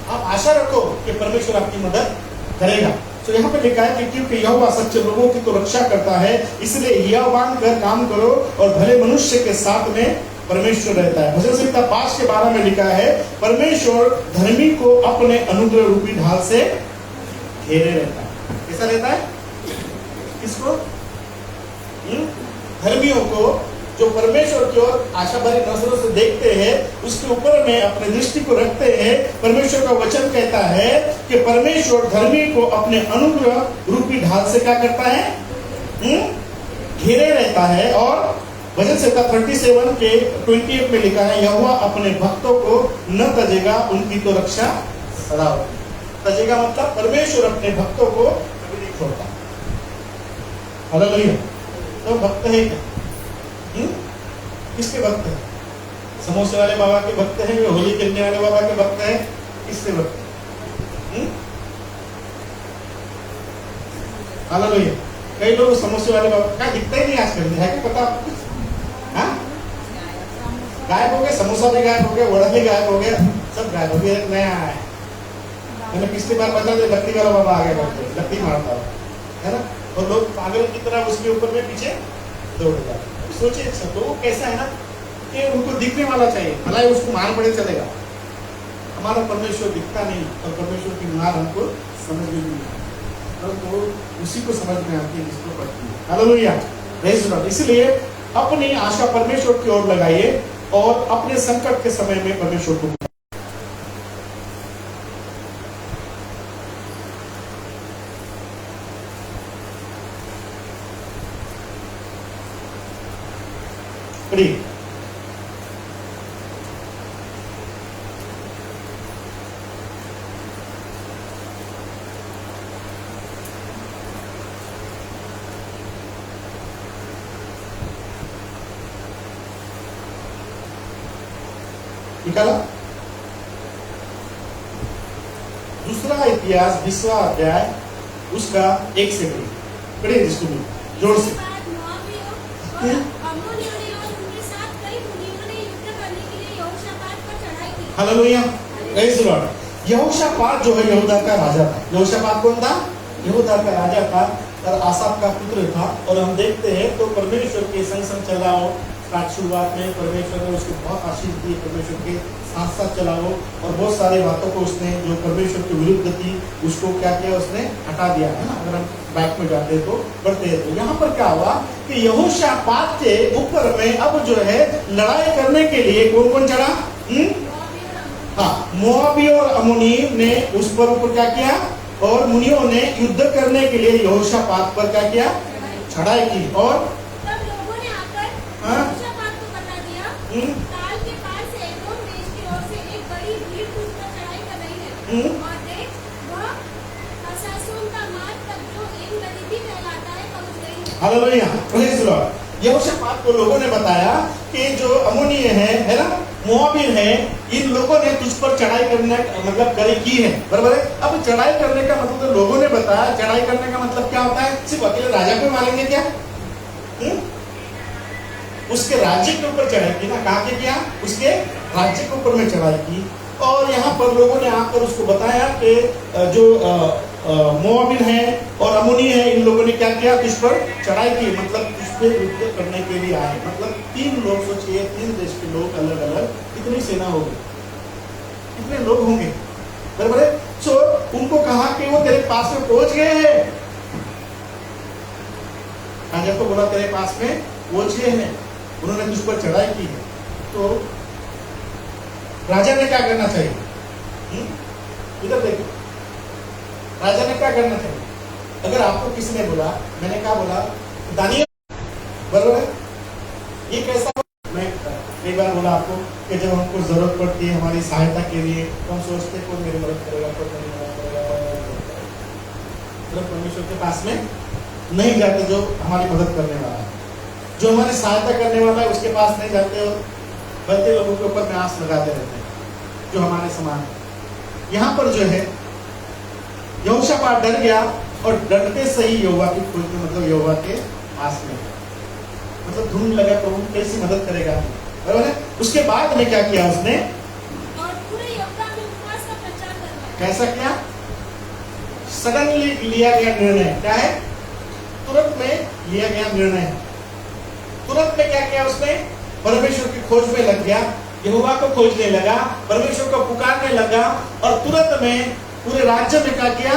आप आशा रखो कि परमेश्वर आपकी मदद करेगा। तो यहाँ पे लिखा है कि क्योंकि यहोवा सच्चे लोगों की तो रक्षा करता है, इसलिए यह मानकर काम करो और भले मनुष्य के साथ में परमेश्वर रहता है। भजन संहिता 5 के 12 में लिखा है, परमेश्वर धर्मी को अपने अनुग्रह रूपी ढाल से घेरे रहता है। कैसा रहता है, किसको, धर्मियों को, जो परमेश्वर की ओर आशा भरी नजरों से देखते हैं, उसके ऊपर में अपने दृष्टि को रखते हैं। परमेश्वर का वचन कहता है कि परमेश्वर धर्मी को अपने अनुग्रह रूपी ढाल से क्या करता है, घेरे रहता है। और भजन संहिता 37 के 28 में लिखा है, यहोवा अपने भक्तों को न तजेगा, उनकी तो रक्षा सदा होगी। तजेगा मतलब परमेश्वर अपने भक्तों को कभी नहीं छोड़ता। हालेलुया। तो भक्त है क्या, किसके भक्त हैं, समोसे वाले बाबा के भक्त हैं, वे होली खेलने वाले बाबा के भक्त हैं, किसके भक्त हैं, हालेलुया। कई लोग समोसे वाले बाबा क्या दिखता ही नहीं आजकल, है क्या पता आपको, गायब हो गए, समोसा भी गायब हो गया, वड़ा भी गायब हो गया, सब गायब हो गया। नया आया है, मैंने पिछली बार बता दे, लकड़ी वाला बाबा आ गया, लकड़ी मारता है ना, और लोग पागल की तरह उसके ऊपर में पीछे दौड़ जाते। सोचिए तो वो कैसा है ना कि उनको दिखने वाला चाहिए, भला ही उसको मार पड़े चलेगा। हमारा परमेश्वर दिखता नहीं, और परमेश्वर की मार हमको समझ में नहीं आती, तो उसी को समझ में आती है जिसको पड़ती है। Hallelujah, praise the Lord. इसलिए अपनी आशा परमेश्वर की ओर लगाइए और अपने संकट के समय में परमेश्वर को पढ़िए। निकाला दूसरा इतिहास 20वां अध्याय उसका 1 से पढ़िए जिसको भी जोर से। Hallelujah, praise the Lord. यहोशापात जो है यहूदा का राजा था। यहोशापात कौन था? यहूदा का राजा था और आसाप का पुत्र था। और हम देखते हैं तो परमेश्वर के संग संग चलाओ, शुरुआत में परमेश्वर ने उसको बहुत आशीष दी, परमेश्वर के साथ साथ चलाओ, और बहुत सारी बातों को उसने जो परमेश्वर के विरुद्ध थी उसको क्या किया, उसने हटा दिया है ना। अगर हम बैक में जाते तो बढ़ते हैं, तो यहाँ पर क्या हुआ कि यहोशापात के ऊपर में अब जो है लड़ाई करने के लिए कौन कौन चढ़ा? हाँ, मोआबी और अम्मोनी ने उस पर ऊपर क्या किया, और मुनियों ने युद्ध करने के लिए यहोशापात पर क्या किया, चढ़ाई की। और तब लोगों ने आकर हाँ? यहोशापात को बता दिया, ताल के पार से एदोम देश की ओर से एक बड़ी भीड़ तुझ पर चढ़ाई कर रही है, और देख वह हसासोन का मार्ग तक जो एक नदी भी कहलाता है पहुंच गई है। Hallelujah, praise the Lord. यहोशापात को लोगों ने बताया कि जो अम्मोनीय है ना, मोआबी है, इन लोगों ने तुझ पर चढ़ाई करने मतलब की है, बराबर है। अब चढ़ाई करने का मतलब तो लोगों ने बताया, चढ़ाई करने का मतलब क्या होता है, सिर्फ अकेले राजा को मारेंगे क्या? उसके राज्य के ऊपर चढ़ाई की ना, कहा के किया, उसके राज्य के ऊपर में चढ़ाई की। और यहाँ पर लोगों ने आकर उसको बताया कि जो मोआबिन है और अम्मोनी है, इन लोगों ने क्या किया, तुझ पर चढ़ाई की, मतलब तुझ पे युद्ध करने के लिए आए। मतलब 3 लोग, सोचिए 3 देश के लोग अलग अलग, कितनी सेना होगी, कितने लोग होंगे, बराबर है। सो उनको कहा कि वो तेरे पास में पहुंच गए हैं, राजा को बोला तेरे पास में पहुंच गए हैं, उन्होंने तुझ पर चढ़ाई की है। तो राजा ने क्या करना चाहिए, इधर देखो, राजा ने क्या करना चाहिए? अगर आपको किसी ने बोला, मैंने क्या बोला, दानियल, बराबर है, ये कैसा, मैं एक बार बोला आपको कि जब हमको जरूरत पड़ती है हमारी सहायता के लिए, तो हम सोचते कौन मेरी मदद करेगा, कौन मेरी मदद करेगा, तो परमेश्वर के पास में नहीं जाते जो हमारी मदद करने वाला है, जो हमारी सहायता करने वाला है, उसके पास नहीं जाते और बलते लोगों के ऊपर में आस लगाते रहते हैं जो हमारे समान है। यहाँ पर जो है यहोशापात डर गया, और डरते सही यहोवा की खोज में, मतलब यहोवा के पास में, मतलब ढूंढ लगा तो कैसी मदद करेगा, बराबर है। उसके बाद में क्या किया उसने, और पूरे यहूदा में उपवास का प्रचार करवाया। कैसा किया, सडनली लिया गया निर्णय, क्या है, तुरंत में लिया गया निर्णय, तुरंत में क्या किया उसने, परमेश्वर की खोज में लग गया, यहोवा को खोजने लगा, परमेश्वर को पुकारने लगा, और तुरंत में पूरे राज्य में क्या किया,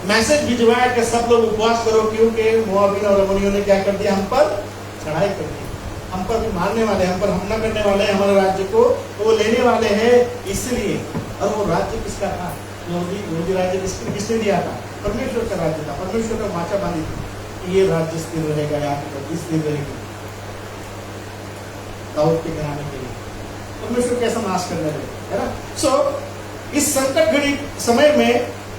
मैसेज भिजवाया कि सब लोग उपवास करो, क्योंकि मोआबिन और अम्मोनियों ने क्या कर दिया, हम पर चढ़ाई कर दी, हम पर भी मारने वाले, हम पर हमला करने वाले हैं, हमारे राज्य को तो वो लेने वाले हैं, इसलिए। और वो राज्य किसका था, यहूदी राज्य किसने दिया था, परमेश्वर का राज्य था, परमेश्वर का वाचा बांधी थी, ये राज्य स्थिर रहेगा, यहाँ की स्थिर रहेगी, दाऊद के घराने के लिए परमेश्वर कैसा नाश करने लगे, है ना। सो इस संकट घड़ी समय में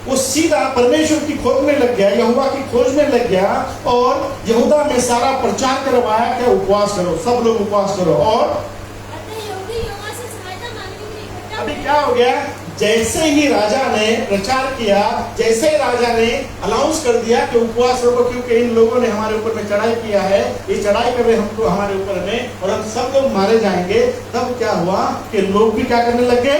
वो सीधा परमेश्वर की खोज में लग गया, यहोवा की खोज में लग गया, और यहूदा में सारा प्रचार करवाया कि उपवास करो, सब लोग उपवास करो। और यहूदी यहोवा से सहायता मांगने के लिए इकट्ठा अभी हुए। क्या हो गया, जैसे ही राजा ने प्रचार किया, जैसे ही राजा ने अनाउंस कर दिया कि उपवास करो, क्योंकि इन लोगों ने हमारे ऊपर में चढ़ाई किया है, ये चढ़ाई कर रहे हमको हमारे ऊपर में, और हम सब लोग मारे जाएंगे, तब क्या हुआ कि लोग भी क्या करने लग गए,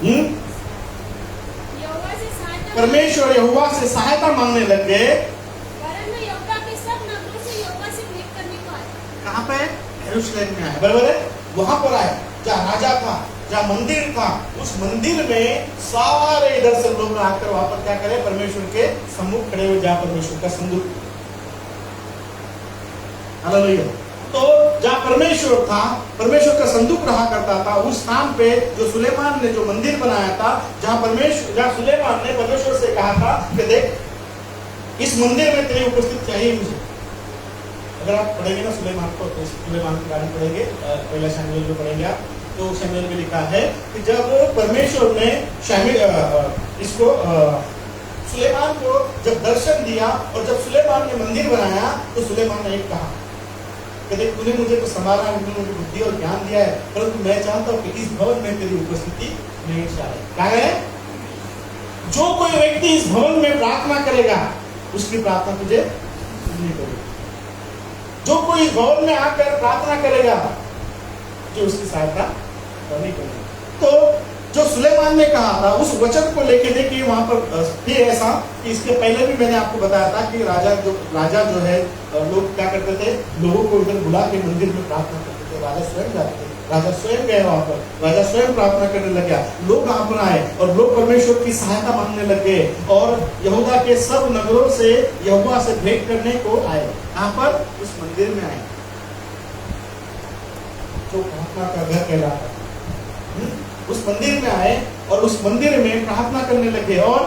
यहोवा से सहायता परमेश्वर यहोवा से सहायता मांगने लग गए। वरन वे यहूदा के सब नगरों से यहोवा से भेंट करने को आए। कहाँ पे, यरूशलेम में आए, बराबर है, वहां पर आए जहाँ राजा था, जहाँ मंदिर था, उस मंदिर में सारे इधर से लोग आकर वहां पर क्या करे, परमेश्वर के सम्मुख खड़े हुए, जहाँ परमेश्वर का संदूक, हालेलुया। तो जहाँ परमेश्वर था, परमेश्वर का संदूक रहा करता था, उस स्थान पे जो सुलेमान ने जो मंदिर बनाया था, जहाँ सुलेमान ने परमेश्वर से कहा था कि देख इस मंदिर में तेरी उपस्थित चाहिए मुझे। अगर आप पढ़ेंगे ना सुलेमान को, तो सुलेमान के बारे में पढ़ेंगे, पहला शमूएल में पढ़ेंगे आप, तो शमूएल में लिखा है कि जब परमेश्वर ने इसको सुलेमान को जब दर्शन दिया, और जब सुलेमान ने मंदिर बनाया, तो सुलेमान ने एक कहा कि देख तूने मुझे तो संभाला, मुझे बुद्धि और ज्ञान दिया है, परंतु मैं चाहता हूँ कि इस भवन में तेरी उपस्थिति नहीं चाहे। क्या है, जो कोई व्यक्ति इस भवन में प्रार्थना करेगा, उसकी प्रार्थना तुझे सुननी पड़ेगी। जो कोई इस भवन में आकर प्रार्थना करेगा, जो उसकी सहायता करनी पड़ेगी। तो जो सुलेमान ने कहा था, उस वचन को लेके देखिए वहां पर फिर ऐसा कि इसके पहले भी मैंने आपको बताया था कि राजा जो है, लोग क्या करते थे, लोगों को इधर बुला के मंदिर में प्रार्थना करते थे, राजा स्वयं जाते थे, राजा स्वयं गए वहां पर, राजा स्वयं प्रार्थना करने लग गया, लोग वहां पर आए और लोग परमेश्वर की सहायता मांगने लग गए, और यहूदा के सब नगरों से यहोवा से भेंट करने को आए, यहाँ पर उस मंदिर में आए, जो प्रार्थना का घर कहलाता है। उस मंदिर में आए और उस मंदिर में प्रार्थना करने लगे। और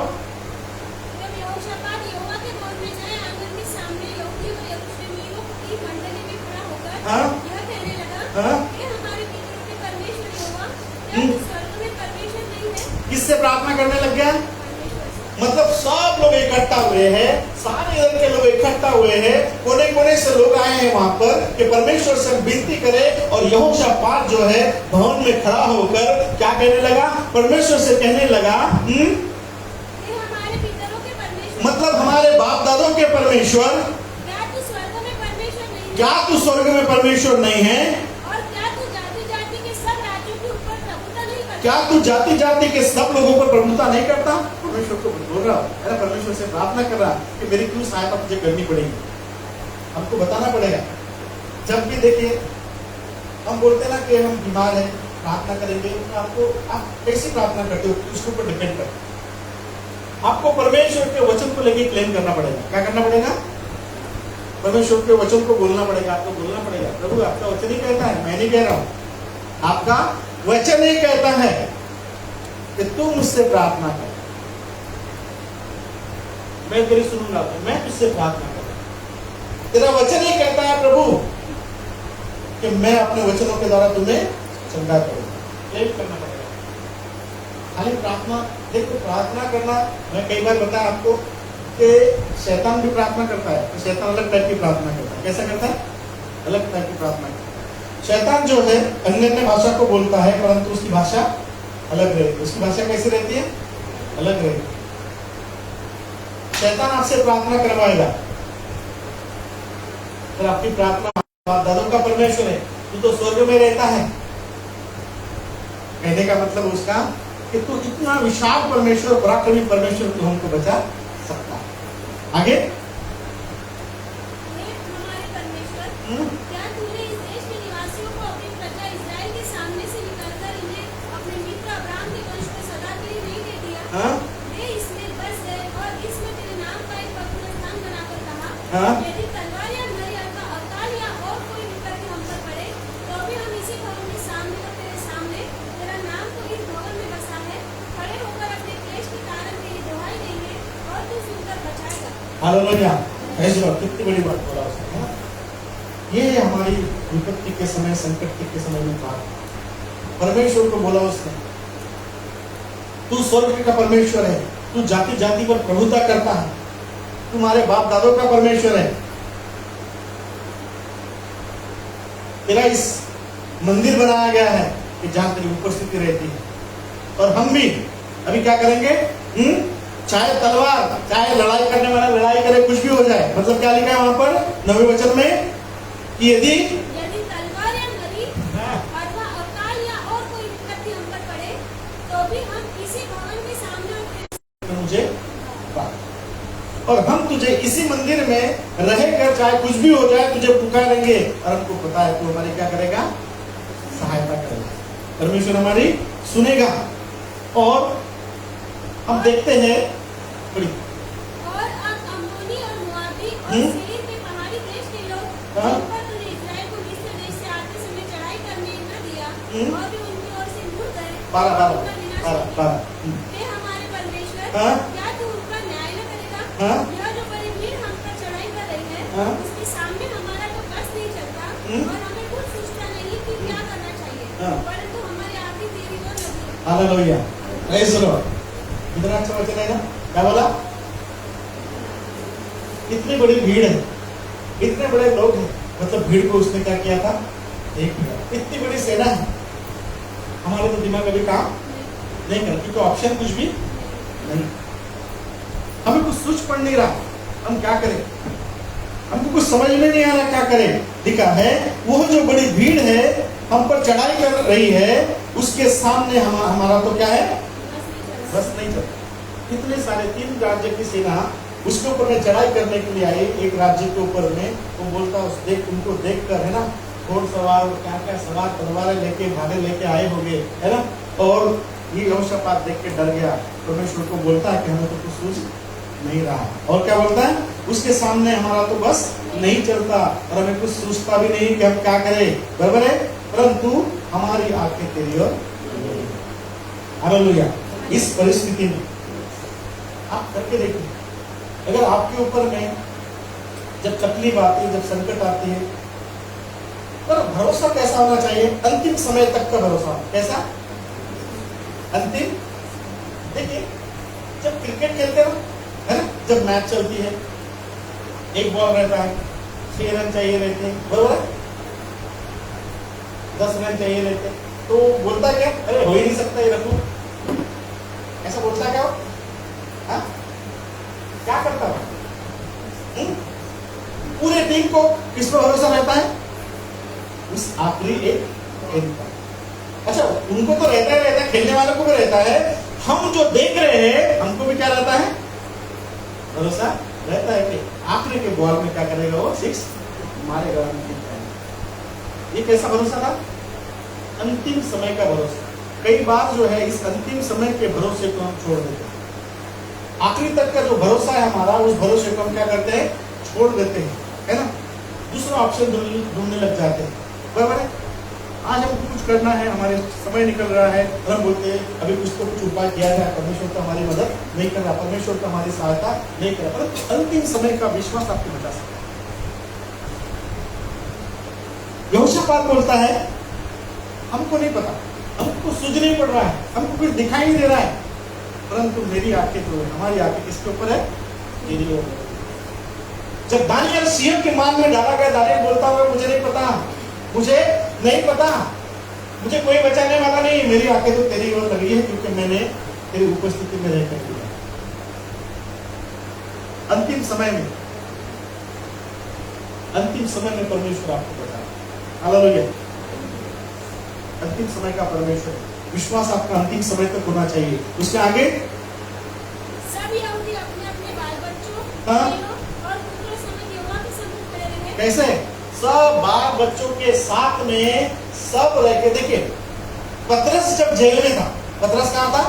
जब यहोशापात यहोवा के भवन में जाए, आंगन के सामने यहूदी व यरूशलेमियों की मंडली में खड़ा होकर हाँ? यह कहने लगा, हाँ? हे हमारे पितरों के परमेश्वर यहोवा, क्या तू स्वर्ग में परमेश्वर नहीं है? किससे प्रार्थना करने लग गया? परमेश्वर से। मतलब सब लोग इकट्ठा हुए हैं, सारे इधर के लोग इकट्ठा हुए हैं, कोने कोने से लोग आए हैं वहां पर कि परमेश्वर से विनती करें। और यहोशापात जो है भवन में खड़ा होकर क्या कहने लगा? परमेश्वर से कहने लगा, हे हमारे पितरों के परमेश्वर, मतलब हमारे बाप दादों के परमेश्वर, क्या तू स्वर्ग में परमेश्वर नहीं है? क्या तू स्वर्ग में परमेश्वर नहीं है? और क्या तू जाति जाति के सब राज्यों के ऊपर प्रभुता नहीं करता? क्या तू जाति जाति के सब लोगों पर प्रभुता नहीं करता? परमेश्वर को बोल रहा हूं, अरे परमेश्वर से प्रार्थना कर रहा कि मेरी क्यों सहायता मुझे करनी पड़ेगी, हमको बताना पड़ेगा। जब भी देखिए हम बोलते हैं ना कि हम बीमार हैं, प्रार्थना करेंगे, तो आपको आप कैसी प्रार्थना करते हो उसके ऊपर डिपेंड करता है। आपको परमेश्वर के वचन को लेके क्लेम करना पड़ेगा। क्या करना पड़ेगा? परमेश्वर के वचन को बोलना पड़ेगा, आपको बोलना पड़ेगा, प्रभु आपका वचन ही कहता है, मैं नहीं कह रहा हूं, आपका वचन ही कहता है कि तू मुझसे प्रार्थना कर, मैं तेरी सुनूंगा, मैं तुझसे प्रार्थना करूंगा। तेरा वचन ही कहता है प्रभु कि मैं अपने वचनों के द्वारा तुम्हें चंगा करूंगा। क्लेम करना पड़ेगा। खाली प्रार्थना, देखो प्रार्थना करना, मैं कई बार बताया आपको कि शैतान भी प्रार्थना करता है, तो शैतान अलग टाइप की प्रार्थना करता है। कैसा करता है? अलग टाइप की प्रार्थना करता है। शैतान जो है अन्य भाषा को बोलता है, परंतु उसकी भाषा अलग रहती है। उसकी भाषा कैसी रहती है? अलग रहती है। शैतान आपसे प्रार्थना करवाएगा, फिर आपकी प्रार्थना बाप दादों का परमेश्वर है, तू तो स्वर्ग में रहता है। कहने का मतलब उसका कि तू इतना विशाल परमेश्वर, पराक्रमी परमेश्वर, तू हमको बचा सकता है। आगे, हे हमारे परमेश्वर, क्या तूने इस देश के निवासियों को अपनी प्रजा इस्राएल के सामने से निकालकर इन्हें अपने मित्र अब्राहम के वंश को सदा के लिए नहीं दे दिया? हाँ? वे इसमें बस गए और इसमें तेरे नाम का एक पवित्र स्थान बनाकर कहा, हाँ? यदि तलवार या नर या अकाल या और कोई विपत्ति हम पर पड़े, तो भी हम इसी भवन के सामने और तेरे सामने, तेरा नाम तो इस भवन में बसा है, खड़े होकर अपने क्लेश के कारण तेरी दुहाई देंगे और तू सुनकर बचाएगा। हालेलुया। ऐसे बात, कितनी बड़ी बात बोला उसने, है ना? ये है हमारी विपत्ति के समय, संकट के समय में बात परमेश्वर को बोला उसने, तू स्वर्ग का परमेश्वर है, तू जाति जाति पर प्रभुता करता है, तुम्हारे बाप दादों का परमेश्वर है। तेरा इस मंदिर बनाया गया है कि जहां तेरी उपस्थिति रहती है। और हम भी अभी क्या करेंगे? चाहे तलवार, चाहे लड़ाई करने वाला लड़ाई करे, कुछ भी हो जाए। मतलब क्या लिखा है वहां पर 9वें वचन में कि यदि तलवार या नरी अथवा अकाल या और कोई विपत्ति हम पर पड़े, तो भी हम इसी भवन के सामने और मुझे और हम तुझे इसी मंदिर में रहेकर, चाहे कुछ भी हो जाए, तुझे पुकारेंगे और हमको पता है तू हमारी क्या करेगा? सहायता करेगा। परमेश्वर हमारी सुनेगा। और हम देखते हैं बड़ी और अब अम्मोनी और मोआबी और सेईर के पहाड़ी देश के लोग, हाँ? जिन पर तूने इस्राएल को मिस्र देश से आते समय चढ़ाई करने न दिया, और भी उनकी ओर से मुड़ गए, उनका विनाश किया। हे हमारे परमेश्वर, हाँ? क्या तू उन पर न्याय न करेगा? हाँ? यह जो बड़ी भीड़ हम पर चढ़ाई कर रही है, हाँ? उसके सामने हमारा तो कष्ट नहीं चलता, और हमें कुछ सोचता नहीं कि क्या करना चाहिए, हाँ? परंतु हमारी आंखें तेरी ओर लगी हैं। हालेलुया। Praise the Lord. कितना अच्छा वचन है ना? क्या बोला? इतनी बड़ी भीड़ है, इतने बड़े लोग हैं, मतलब भीड़ को उसने क्या किया था? देख लिया। इतनी बड़ी सेना है, हमारे तो दिमाग अभी काम नहीं करता, क्योंकि ऑप्शन कुछ भी नहीं, हमें कुछ सोच पड़ नहीं रहा, हम क्या करें? हमको कुछ समझ में नहीं आ रहा क्या करें। लिखा है वो जो बड़ी भीड़ है हम पर चढ़ाई कर रही है, उसके सामने हमारा तो क्या है? बस नहीं चलता। कितने सारे 3 राज्य की सेना उसके ऊपर में चढ़ाई करने के लिए आई, एक राज्य के ऊपर में। वो बोलता उनको देख कर, है ना, घोड़ सवार क्या क्या सवार तलवारें लेके भाले लेके आए होंगे, है ना। और ये यहोशापात देख के डर गया, परमेश्वर को बोलता है कि हमें तो कुछ सूझ नहीं रहा। और क्या बोलता है? उसके सामने हमारा तो बस नहीं चलता और हमें कुछ सूझता भी नहीं कि हम क्या करें, बराबर है, परंतु हमारी आंखें तेरी ओर। हालेलुया। इस परिस्थिति में आप करके देखिए, अगर आपके ऊपर में जब तकलीफ आती है, जब संकट आती है, पर भरोसा कैसा होना चाहिए? अंतिम समय तक का भरोसा। कैसा? अंतिम। देखिए, जब क्रिकेट खेलते हो, है ना, जब मैच चलती है, एक बॉल रहता है, 6 रन चाहिए रहते हैं, बरोबर है? 10 रन चाहिए रहते हैं, तो बोलता क्या? अरे हो ही नहीं सकता, ये रखो। ऐसा बोलता क्या हो? हाँ? क्या करता हो? पूरे टीम को किस पर भरोसा रहता है? उस आखिरी एक गेंद पर। अच्छा, उनको तो रहता ही रहता है, खेलने वालों को भी रहता है, हम जो देख रहे हैं हमको भी क्या रहता है? भरोसा रहता है कि आखिरी के बॉल में क्या करेगा, वो 6 मारेगा। ये कैसा भरोसा था? अंतिम समय का भरोसा। कई बार जो है इस अंतिम समय के भरोसे को हम छोड़ देते हैं। आखिरी तक का जो भरोसा है हमारा, उस भरोसे को हम क्या करते हैं? छोड़ देते हैं, है ना? दूसरा ऑप्शन ढूंढने लग जाते हैं, बराबर है? आज हमको कुछ करना है, हमारे समय निकल रहा है, और हम बोलते हैं अभी कुछ तो कुछ उपाय किया जाए, परमेश्वर तो हमारी मदद नहीं कर रहा, परमेश्वर तो हमारी सहायता नहीं कर रहा। परंतु अंतिम समय का विश्वास आपको बचा सकता है। यहोशापात बोलता है हमको नहीं पता, हमको सूझ नहीं पड़ रहा है, हमको कुछ दिखाई नहीं दे रहा है, परंतु मेरी आंखें तो है। हमारी आंखें किसके ऊपर है? मेरी ओर। जब दानियल सिंह के मान में डाला गया, दानियल बोलता हुआ मुझे नहीं पता, मुझे नहीं पता, मुझे कोई बचाने वाला नहीं, मेरी आंखें तो तेरी ओर लगी है, क्योंकि मैंने तेरी उपस्थिति में रहकर किया। अंतिम समय में परमेश्वर आपको बचा। हालेलुया। अंतिम समय का परमेश्वर, विश्वास आपका अंतिम समय तक होना चाहिए। उसके आगे सब यहूदी अपने अपने बाल बच्चों, हाँ? बहनों और पुत्रों समेत यहोवा के सम्मुख खड़े रहे। कैसे? सब बाल बच्चों के साथ में सब रह के। देखिए, पतरस जब जेल में था, पतरस कहाँ था?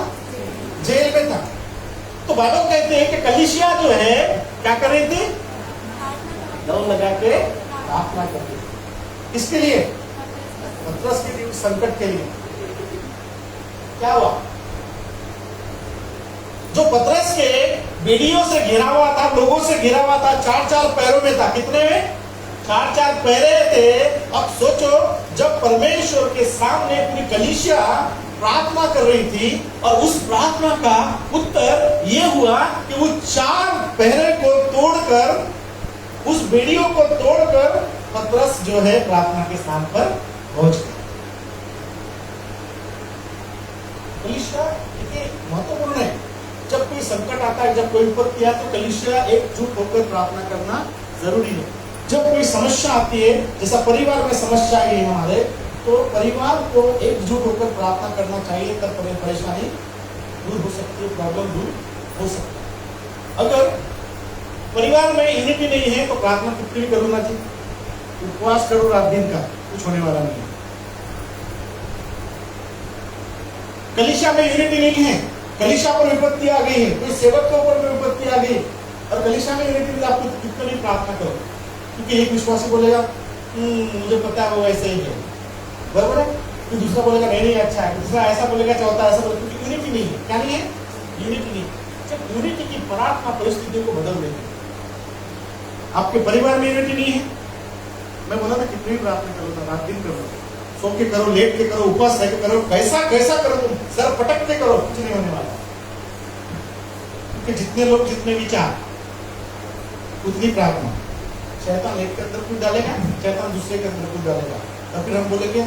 जेल में था। तो बाइबल कहते हैं कि कलीसिया जो है क्या कर रही थी? दौड़ लगा के प्रार्थना कर रही थी। किसके लिए? पतरस के लिए, संकट के लिए। क्या हुआ? जो पतरस के बेड़ियों से घिरा हुआ था, लोगों से घिरा हुआ था, 4-4 पैरों में था। कितने में? 4-4 पैरे थे। अब सोचो, जब परमेश्वर के सामने पूरी कलीसिया प्रार्थना कर रही थी, और उस प्रार्थना का उत्तर यह हुआ कि वो 4 पैरे को तोड़कर, उस बेड़ियों को तोड़कर पतरस जो है प्रार्थना के स्थान पर पहुंच गया। कलीसिया देखिए महत्वपूर्ण है। जब कोई संकट आता है, जब कोई विपत्ति आता है, तो कलीसिया एकजुट होकर प्रार्थना करना जरूरी है। जब कोई समस्या आती है, जैसा परिवार में समस्या आई है हमारे, तो परिवार को एकजुट होकर प्रार्थना करना चाहिए, तब परेशानी दूर हो सकती है, प्रॉब्लम दूर हो सकती है। अगर परिवार में यूनिटी नहीं है तो प्रार्थना कितनी भी करो ना जी, उपवास करो रात दिन का, कुछ होने वाला नहीं है। कलीसिया में यूनिटी नहीं है, कलीसिया पर विपत्ति आ गई है, कोई सेवक के ऊपर में विपत्ति आ गई, और कलीसिया में यूनिटी नहीं, आपको कितना भी प्रार्थना करो, क्योंकि एक विश्वासी बोलेगा मुझे पता है वो ऐसे ही है, बराबर है? तो दूसरा बोलेगा नहीं अच्छा है, दूसरा ऐसा बोलेगा, चौथा ऐसा बोलेगा, क्योंकि यूनिटी नहीं है। क्या नहीं है? यूनिटी नहीं। जब यूनिटी की प्रार्थना परिस्थितियों को बदल देती है। आपके परिवार में यूनिटी नहीं है, मैं बोला ना कितनी भी प्रार्थना करो, रात दिन करो, सो के करो, लेट के करो, उपवास रह के करो, कैसा कैसा करो, तुम सर पटक के करो, कुछ नहीं होने वाला। क्योंकि जितने लोग, जितने विचार, उतनी प्रार्थना। शैतान एक के अंदर कुछ डालेगा, शैतान दूसरे के अंदर कुछ डालेगा, और फिर हम बोलेंगे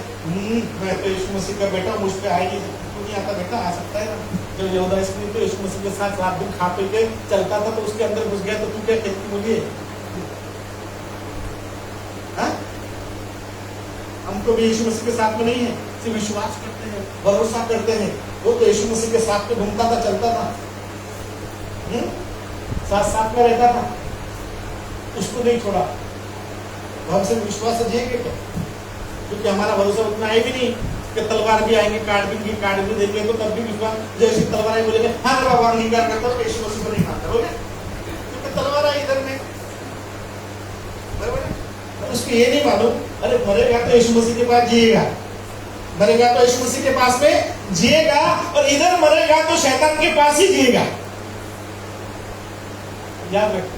मैं तो यीशु मसीह का बेटा, मुझ पे आई नहीं आता। बेटा आ सकता है ना? जब यहूदा इसमें तो यीशु मसीह के साथ रात दिन खा पी के चलता था, तो उसके अंदर घुस गया, तो तू क्या कहती मुझे? हम तो भी यीशु मसीह के साथ में नहीं है, सिर्फ विश्वास करते हैं, भरोसा करते हैं। वो तो यीशु मसीह के साथ में घूमता था, चलता था, साथ साथ में रहता था, उसको नहीं छोड़ा। तो हम सिर्फ विश्वास से जिएंगे क्या? क्योंकि हमारा भरोसा उतना है भी नहीं कि तलवार भी आएंगे, काट भी देंगे, तो तब भी विश्वास, जैसे तलवार आई बोलेंगे हाँ बाबा अंगीकार करता हूँ, यीशु मसीह को नहीं मानता, हो गया? क्योंकि तलवार आई इधर में, बराबर है? उसको ये नहीं मालूम, अरे मरेगा तो यीशु मसीह के पास जिएगा, मरेगा तो यीशु मसीह के पास में जिएगा और इधर मरेगा तो शैतान के पास ही जिएगा। याद रखो,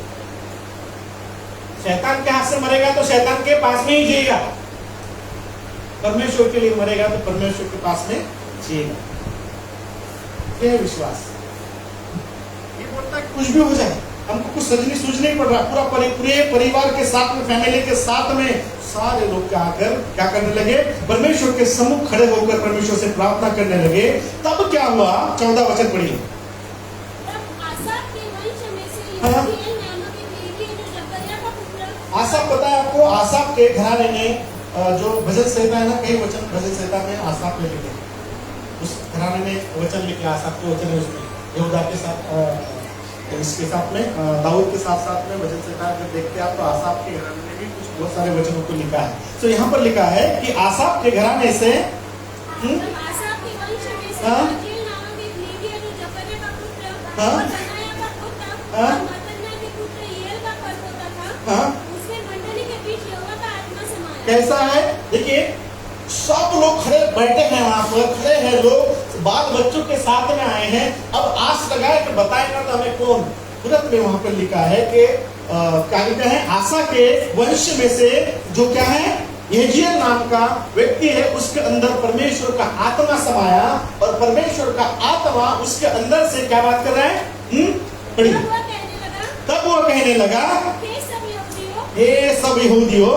शैतान के हाथ से मरेगा तो शैतान के पास में ही जिएगा, परमेश्वर के लिए मरेगा तो परमेश्वर के पास में जिएगा। यह विश्वास, ये बोलता है कुछ भी हो जाए, हमको कुछ सजनी सूझ नहीं पड़ रहा, पूरे परिवार के साथ में, फैमिली के साथ में सारे लोग क्या करने लगे, परमेश्वर के सम्मुख खड़े होकर परमेश्वर से प्रार्थना करने लगे। तब क्या हुआ, 14 वचन पढ़िए। आसाप पता है आपको, आसाप के घराने में जो भजन संहिता है ना, कई वचन भजन संहिता में आसाप में लिखे, उस घराने में वचन लिखे, आसाप के वचन है उसमें, यहूदा के साथ इसके साथ में दाऊद के साथ साथ में भजन संहिता अगर देखते हैं आप तो आसाप के घराने में भी कुछ बहुत सारे वचनों को लिखा है। तो यहाँ पर लिखा है कि आसाप के घराने से कैसा है, देखिए सब लोग खड़े बैठे हैं वहां पर, खड़े हैं लोग, बाल बच्चों के साथ में आए हैं। अब आस लगाए कि बताएगा तो हमें कौन। तुरंत में वहां पर लिखा है कि क्या लिखा है, आसा के वंश में से जो क्या है, यहेजियेल नाम का व्यक्ति है, उसके अंदर परमेश्वर का आत्मा समाया और परमेश्वर का आत्मा उसके अंदर से क्या बात कर रहा है, पढ़िए। तब वो कहने लगा, हे सब यहूदियों,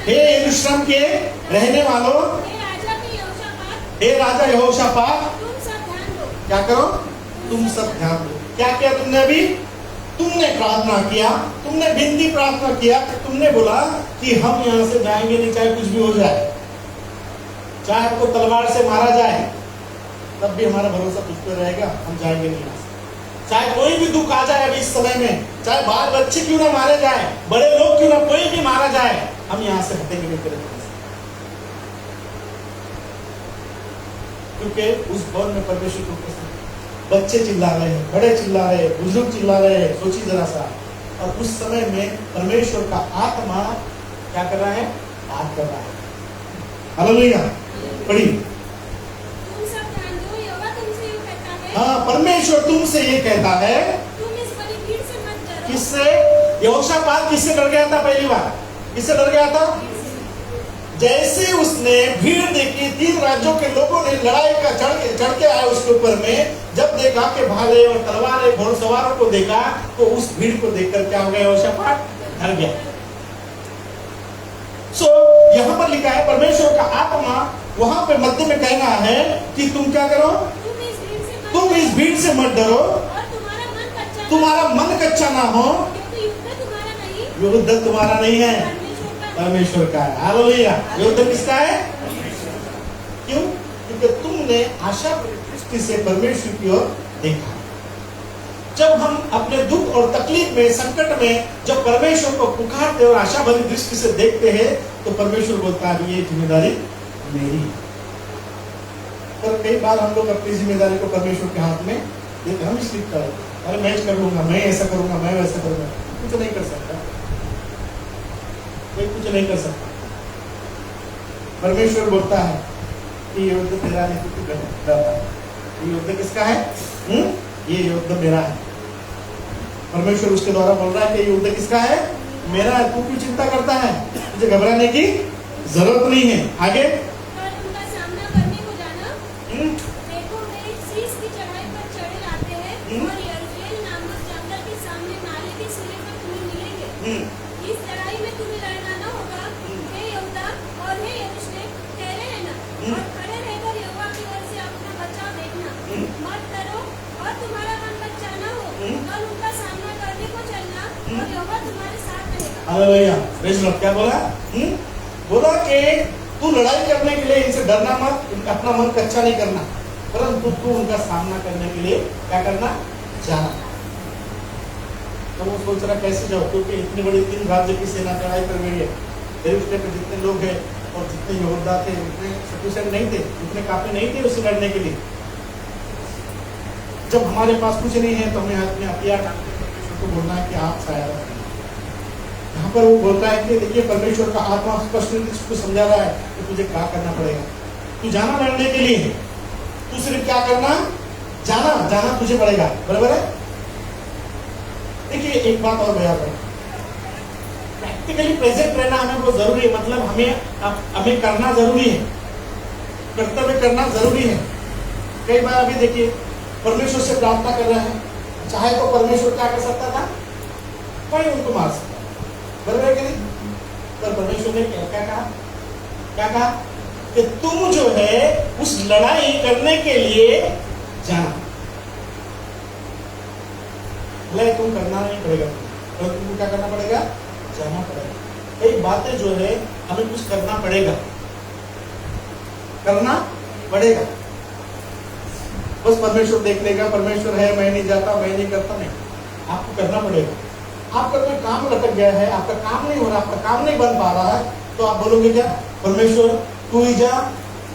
हे यरूशलेम के रहने वालों, हे राजा यहोशापात, क्या करो, तुम सब ध्यान दो। क्या किया तुमने अभी, तुमने प्रार्थना किया, तुमने विनती प्रार्थना किया, तुमने बोला कि हम यहाँ से जाएंगे नहीं, चाहे कुछ भी हो जाए, चाहे हमको तलवार से मारा जाए, तब भी हमारा भरोसा तुझ पर रहेगा, हम जाएंगे नहीं यहाँ से। चाहे कोई भी दुख आ जाए अभी इस समय में, चाहे बाल बच्चे क्यों ना मारे जाए, बड़े लोग क्यों ना कोई भी मारा जाए, हम यहाँ से हटेंगे नहीं करेंगे। क्योंकि उस भवन में परमेश्वर को पसंद, बच्चे चिल्ला रहे हैं, बड़े चिल्ला रहे हैं, बुजुर्ग चिल्ला रहे हैं, सोचिए जरा सा। और उस समय में परमेश्वर का आत्मा क्या कर रहा है, बात कर रहा है। हालेलुया, पढ़िए। हाँ, परमेश्वर तुमसे ये कहता है, तुम इस बड़ी भीड़ से मत डरो। किससे, यहोशापात किससे डर गया था पहली बार, किससे डर गया था, जैसे उसने भीड़ देखी, 3 राज्यों के लोगों ने लड़ाई का चढ़ के आए उसके ऊपर में, जब देखा कि भाले और तलवारें घोड़सवारों को देखा, तो उस भीड़ को देखकर क्या हो गया, यहोशापात डर गया। यहाँ पर लिखा है परमेश्वर का आत्मा वहां पे मध्य में कहना है कि तुम क्या करो, तुम इस भीड़ से मत डरो, तुम्हारा मन कच्चा ना हो, युद्ध तुम्हारा नहीं है, परमेश्वर का है। हालेलुया, युद्ध किसका है, क्यों, क्योंकि तुमने आशा भरी दृष्टि से परमेश्वर की ओर देखा। जब हम अपने दुख और तकलीफ में, संकट में जब परमेश्वर को पुकारते और आशा भरी दृष्टि से देखते हैं, तो परमेश्वर बोलता है ये जिम्मेदारी मेरी है। पर कई बार हम लोग अपनी जिम्मेदारी को परमेश्वर के हाथ में देते, हम स्लिप कर, अरे मैं कर लूंगा, मैं ऐसा करूंगा, मैं वैसा करूंगा। कुछ नहीं कर सकता, कोई कुछ नहीं कर सकता। परमेश्वर बोलता है कि ये युद्ध तेरा नहीं, तू डरता है। ये युद्ध किसका है, ये युद्ध मेरा है। परमेश्वर उसके द्वारा बोल रहा है कि ये युद्ध किसका है, मेरा है, तू क्यों चिंता करता है, मुझे घबराने की जरूरत नहीं है। आगे, देखो मेरे शीश की चढ़ाई पर चढ़े आते हैं और यरूशलेम नामक जंगल के सामने नाले के सिरे पर तुम्हें मिलेंगे। इस लड़ाई में तुम्हें लड़ना न होगा, हे यहूदा और हे यरूशलेम, ठहरे रहना और खड़े रहकर यहोवा की ओर से अपना बचाव देखना, मत डरो और तुम्हारा मन कच्चा न हो, कल उनका सामना करने को चलना और यहोवा तुम्हारे साथ रहेगा। Hallelujah, praise Lord. क्या बोला, बोला कि तू लड़ाई करने के लिए इनसे डरना मत, अपना मन कच्चा नहीं करना, परंतु तू उनका सामना करने के लिए क्या करना, जाना। तो वो सोच रहा कैसे जाओ, क्योंकि इतनी बड़ी 3 राज्य की सेना चढ़ाई कर गई है, यरूशलेम में जितने लोग हैं और जितने योद्धा थे उतने सफिशिएंट नहीं थे, उतने काफी नहीं थे उससे लड़ने के लिए। जब हमारे पास कुछ नहीं है तो हमें अपने हथियार परमेश्वर को बोलना है कि आप सहायता करें। यहाँ पर वो बोलता है कि देखिए परमेश्वर का आत्मा स्पष्ट रूप से समझा रहा है कि तुझे क्या करना पड़ेगा, तू जाना लड़ने के लिए, तू सिर्फ क्या करना, जाना तुझे पड़ेगा, बराबर है। देखिए एक बात और बयान है, प्रैक्टिकली प्रेजेंट रहना हमें बहुत जरूरी है, मतलब हमें करना जरूरी है, कर्तव्य करना जरूरी है। कई बार अभी देखिए परमेश्वर से प्रार्थना कर रहे हैं, चाहे तो परमेश्वर क्या कर सकता था, कोई उनको मार सकता, बराबर है कि नहीं? पर परमेश्वर ने क्या कहा कि तुम जो है उस लड़ाई करने के लिए जाना, तुम करना नहीं पड़ेगा, तो तुमको क्या करना पड़ेगा, जाना पड़ेगा। कई बातें जो है हमें कुछ करना पड़ेगा, बस परमेश्वर देख लेगा, परमेश्वर है, मैं नहीं जाता, मैं नहीं करता, नहीं, आपको करना पड़ेगा। आपका कोई काम लटक गया है, आपका काम नहीं हो रहा, आपका काम नहीं बन पा रहा है, तो आप बोलोगे क्या, परमेश्वर तू ही जा,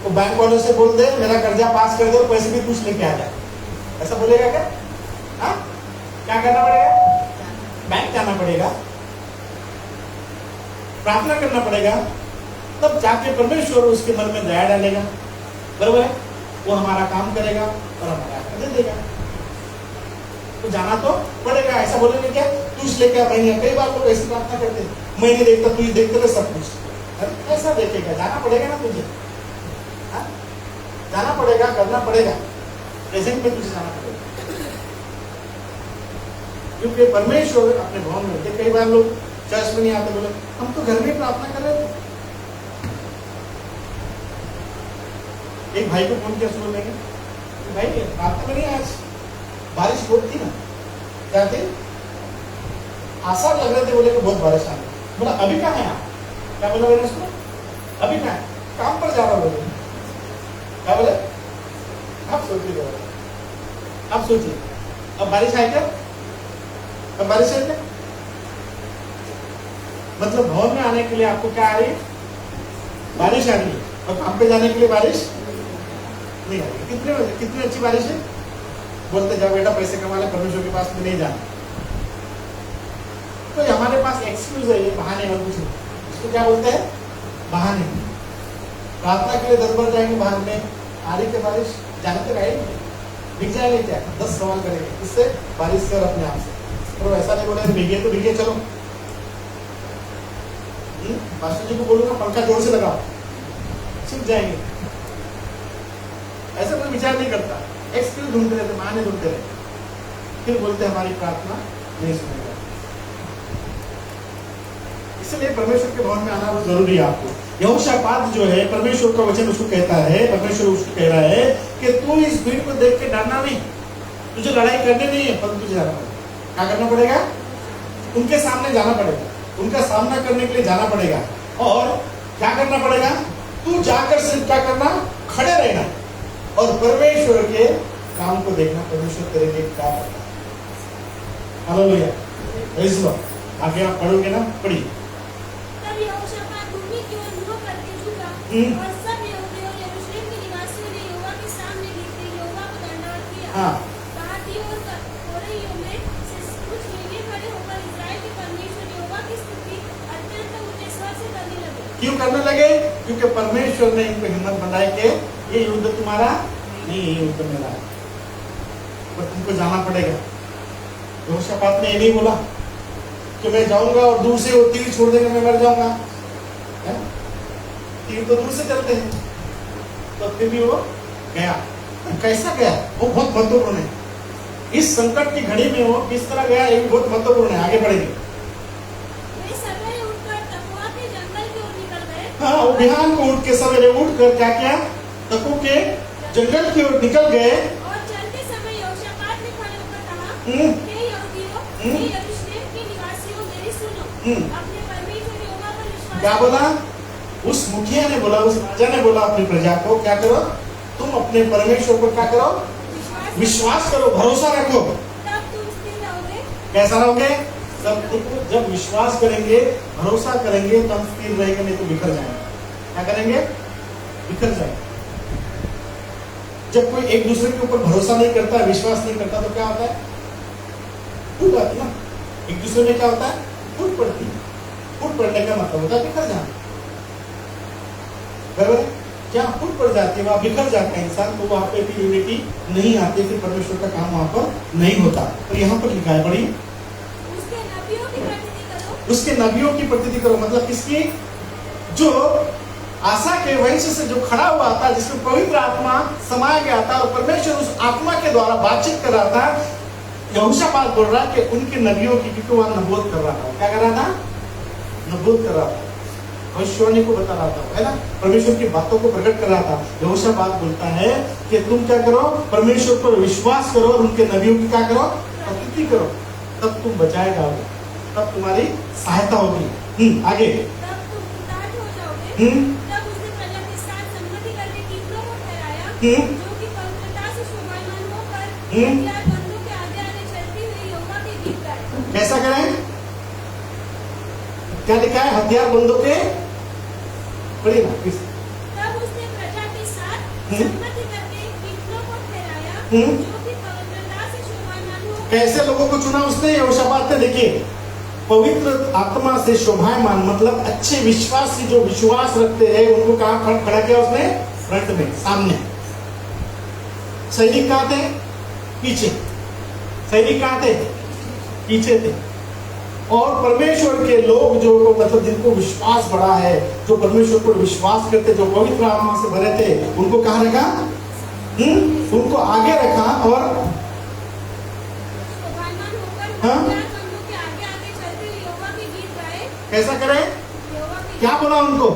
तो बैंक वालों से बोल दे मेरा कर्जा पास कर दे और पैसे भी कुछ लेके आ जाए, ऐसा बोलेगा क्या? हाँ, क्या करना पड़ेगा, बैंक जाना पड़ेगा, प्रार्थना करना पड़ेगा, तब जाके परमेश्वर उसके मन में दया डालेगा, बराबर है, वो हमारा काम करेगा और हमारा कर्ज देगा। तो जाना तो पड़ेगा, ऐसा बोलेंगे क्या तू इसलिए क्या, मैं नहीं। कई बार लोग ऐसी प्रार्थना करते हैं, मैं नहीं देखता, तू ही देखते रहे सब कुछ, ऐसा देखेगा, जाना पड़ेगा ना तुझे, जाना पड़ेगा, करना पड़ेगा, प्रेजेंट में तुझे जाना पड़ेगा, क्योंकि परमेश्वर अपने भवन में होते। कई बार लोग चर्च में नहीं आते, बोले हम तो घर में प्रार्थना कर रहे थे। एक भाई को फोन किया सुबह में, भाई प्रार्थना में नहीं, आज बारिश बहुत थी ना, क्या थे, आसार लग रहे थे, बोले कि बहुत बारिश आ गई। बोला अभी कहाँ है आप, क्या बोला मैंने उसको, अभी कहाँ है, काम पर जा रहा हूँ, बोले क्या बोले, आप सोचिए अब बारिश है क्या, अब बारिश है क्या, मतलब भवन में आने के लिए आपको क्या आ रही है, बारिश आ रही है, और काम पे जाने के लिए बारिश नहीं आ रही। कितनी अच्छी बारिश है, बोलते जाओ बेटा पैसे कमा ले, परमेश्वर के पास में नहीं जाना। तो हमारे पास एक्सक्यूज है, ये बहाने और कुछ नहीं, इसको क्या बोलते हैं, बहाने। प्रार्थना के लिए 10 बार जाएंगे, बाहर में आ रही है बारिश, जाने तक आएंगे, भीग जाएंगे क्या, 10 सवाल करेंगे, इससे बारिश से और अपने आप से। तो ऐसा नहीं बोले भीगे तो भीगे चलो, मास्टर जी को बोलूंगा पंखा जोर से लगाओ, सूख जाएंगे, ऐसा कोई विचार नहीं करता, एक्सक्यूज ढूंढते रहते, बहाने ढूंढते रहते, फिर बोलते हमारी प्रार्थना नहीं सुनेगा। इसलिए परमेश्वर के भवन में आना बहुत जरूरी है आपको। यहोशापात जो है, परमेश्वर का वचन उसको कहता है, परमेश्वर उसको कह रहा है कि तू इस भीड़ को देख के डरना नहीं, तुझे लड़ाई करनी नहीं है, पर तुझे जाना पड़ेगा। क्या करना पड़ेगा, उनके सामने जाना पड़ेगा, उनका सामना करने के लिए जाना पड़ेगा। और क्या करना पड़ेगा, तू जाकर सिर्फ क्या करना, खड़े रहना और परमेश्वर के काम को देखना, परमेश्वर तेरे लिए क्या करता है। Hallelujah, praise the Lord. आगे आप पढ़ोगे ना, पढ़िए। तब यहोशापात भूमि की ओर मुँह करके झुका और सब यहूदी और यरूशलेम के निवासियों ने यहोवा के सामने गिरकर यहोवा को दंडवत किया। हाँ। पहाड़ियों और कोरहियों में से कुछ लेविय खड़े होकर इस्राएल के परमेश्वर यहोवा की स्तुति अत्यंत ऊंचे स्वर से करने लगे। क्यों करने लगे, क्योंकि परमेश्वर ने इनको हिम्मत बनाई कि ये युद्ध तुम्हारा नहीं, ये युद्ध मेरा है, पर तुमको जाना पड़ेगा। यहोशापात ने ये नहीं बोला कि मैं जाऊंगा और दूर से वो तीर छोड़ देंगे, मैं मर जाऊंगा, है? तीर तो दूर से चलते हैं, तो फिर भी वो गया। कैसा गया, वो बहुत महत्वपूर्ण है। इस संकट की घड़ी में वो किस तरह गया, ये भी बहुत महत्वपूर्ण है। आगे बढ़ेंगे। वे सवेरे उठकर तपुआ के जंगल की ओर निकल गए। हाँ, वो बिहान को उठ के सवेरे उठ कर क्या किया, तपू के जंगल की ओर निकल गए। और चलते समय यहोशापात ने खड़े होकर कहा, हे यहूदियों, हे यरूशलेम के निवासियों, मेरी सुनो। अपने परमेश्वर यहोवा पर विश्वास क्या बोला, उस मुखिया ने बोला, उस राजा ने बोला अपनी प्रजा को, क्या करो, तुम अपने परमेश्वर पर क्या करो, विश्वास करो, भरोसा रखो, तब तुम स्थिर रहोगे। कैसा रहोगे, जब विश्वास करेंगे, भरोसा करेंगे, तब स्थिर रहेंगे, नहीं तो बिखर जाएंगे। क्या करेंगे, बिखर जाएंगे। जब कोई एक दूसरे के ऊपर भरोसा नहीं करता, विश्वास नहीं करता, तो क्या होता है, फूट आती ना, एक दूसरे में क्या होता है, फूट पड़ती है। फूट पड़ने का मतलब होता है बिखर जाना, बराबर। जहाँ फूट पड़ जाती है, वहाँ बिखर जाता है इंसान, तो वहाँ पे भी यूनिटी नहीं आती, फिर परमेश्वर का काम वहाँ पर नहीं होता। और यहाँ पर लिखा है, पढ़िए, उसके नबियों की प्रतीति करो। उसके नबियों की प्रतीति करो, मतलब किसकी? जो आशा के वंश से जो खड़ा हुआ था, जिसमें पवित्र आत्मा समाया गया था और परमेश्वर उस आत्मा के द्वारा बातचीत कर रहा था। यहोशापात बोल रहा कि उनके नबियों की, क्योंकि वह नबूवत कर रहा था। क्या कर रहा था? नबूवत कर रहा था, भविष्यवाणी को बता रहा था, है ना, परमेश्वर की बातों को प्रकट कर रहा था। यहोशापात बोलता है कि तुम क्या करो? परमेश्वर पर विश्वास करो और उनके नबियों की क्या करो? प्रतीति करो, तब तुम बचाए जाओगे, तब तुम्हारी सहायता होगी। आगे, तब तुम उदार हो जाओगे। तब उसने प्रजा के साथ संमति करके कीमतों को ठहराया, जो कि पवित्रता से शोभायमान होकर हथियारबंदों के आगे आगे चलती हुई यहोवा के गीत गाए। कैसा करें? क्या लिखा है? हथियारबंदों के, पढ़िए ना प्लीज। तब उसने प्रजा के साथ संमति करके कीमतों को ठहराया, जो कि पवित्रता से शोभायमान होकर। कैसे लोगों को चुना उसने? यहोशापात ने, देखिए, पवित्र आत्मा से शोभायमान, मतलब अच्छे विश्वासी, जो विश्वास रखते हैं, उनको कहाँ खड़ा किया उसने? फ्रंट में, सामने। सैनिक कहाँ थे? पीछे। सैनिक कहाँ थे? पीछे थे। और परमेश्वर के लोग जो, मतलब जिनको विश्वास बड़ा है, जो परमेश्वर पर विश्वास करते, जो पवित्र आत्मा से भरे थे, उनको कहाँ रखा? उनको आगे रखा और शोभायमान होकर हाँ? हथियारबंदों के आगे आगे चलते हुए यहोवा के गीत गाए। कैसा करें? यहोवा के क्या बोला उनको?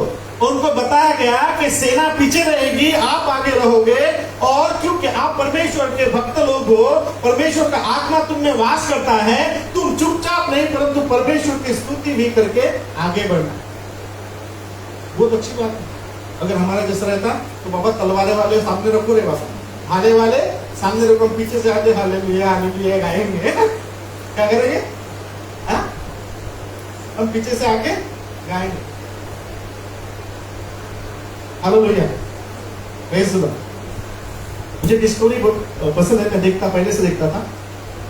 उनको बताया गया कि सेना पीछे रहेगी, आप आगे रहोगे, और क्योंकि आप परमेश्वर के भक्त लोग हो, परमेश्वर का आत्मा तुम में वास करता है, तुम चुपचाप नहीं परंतु परमेश्वर की स्तुति भी करके आगे बढ़ना। बहुत अच्छी बात है। अगर हमारा जैसा रहता तो बाबा तलवारे वाले सामने रखो रे बाबा, हाले वाले सामने रखो, पीछे से आगे हालेलुया गाएंगे, क्या करेंगे? हम पीछे से आगे गाएंगे, हालेलुया, प्रेज़ द लॉर्ड। मुझे डिस्कवरी बहुत पसंद है, मैं देखता, पहले से देखता था,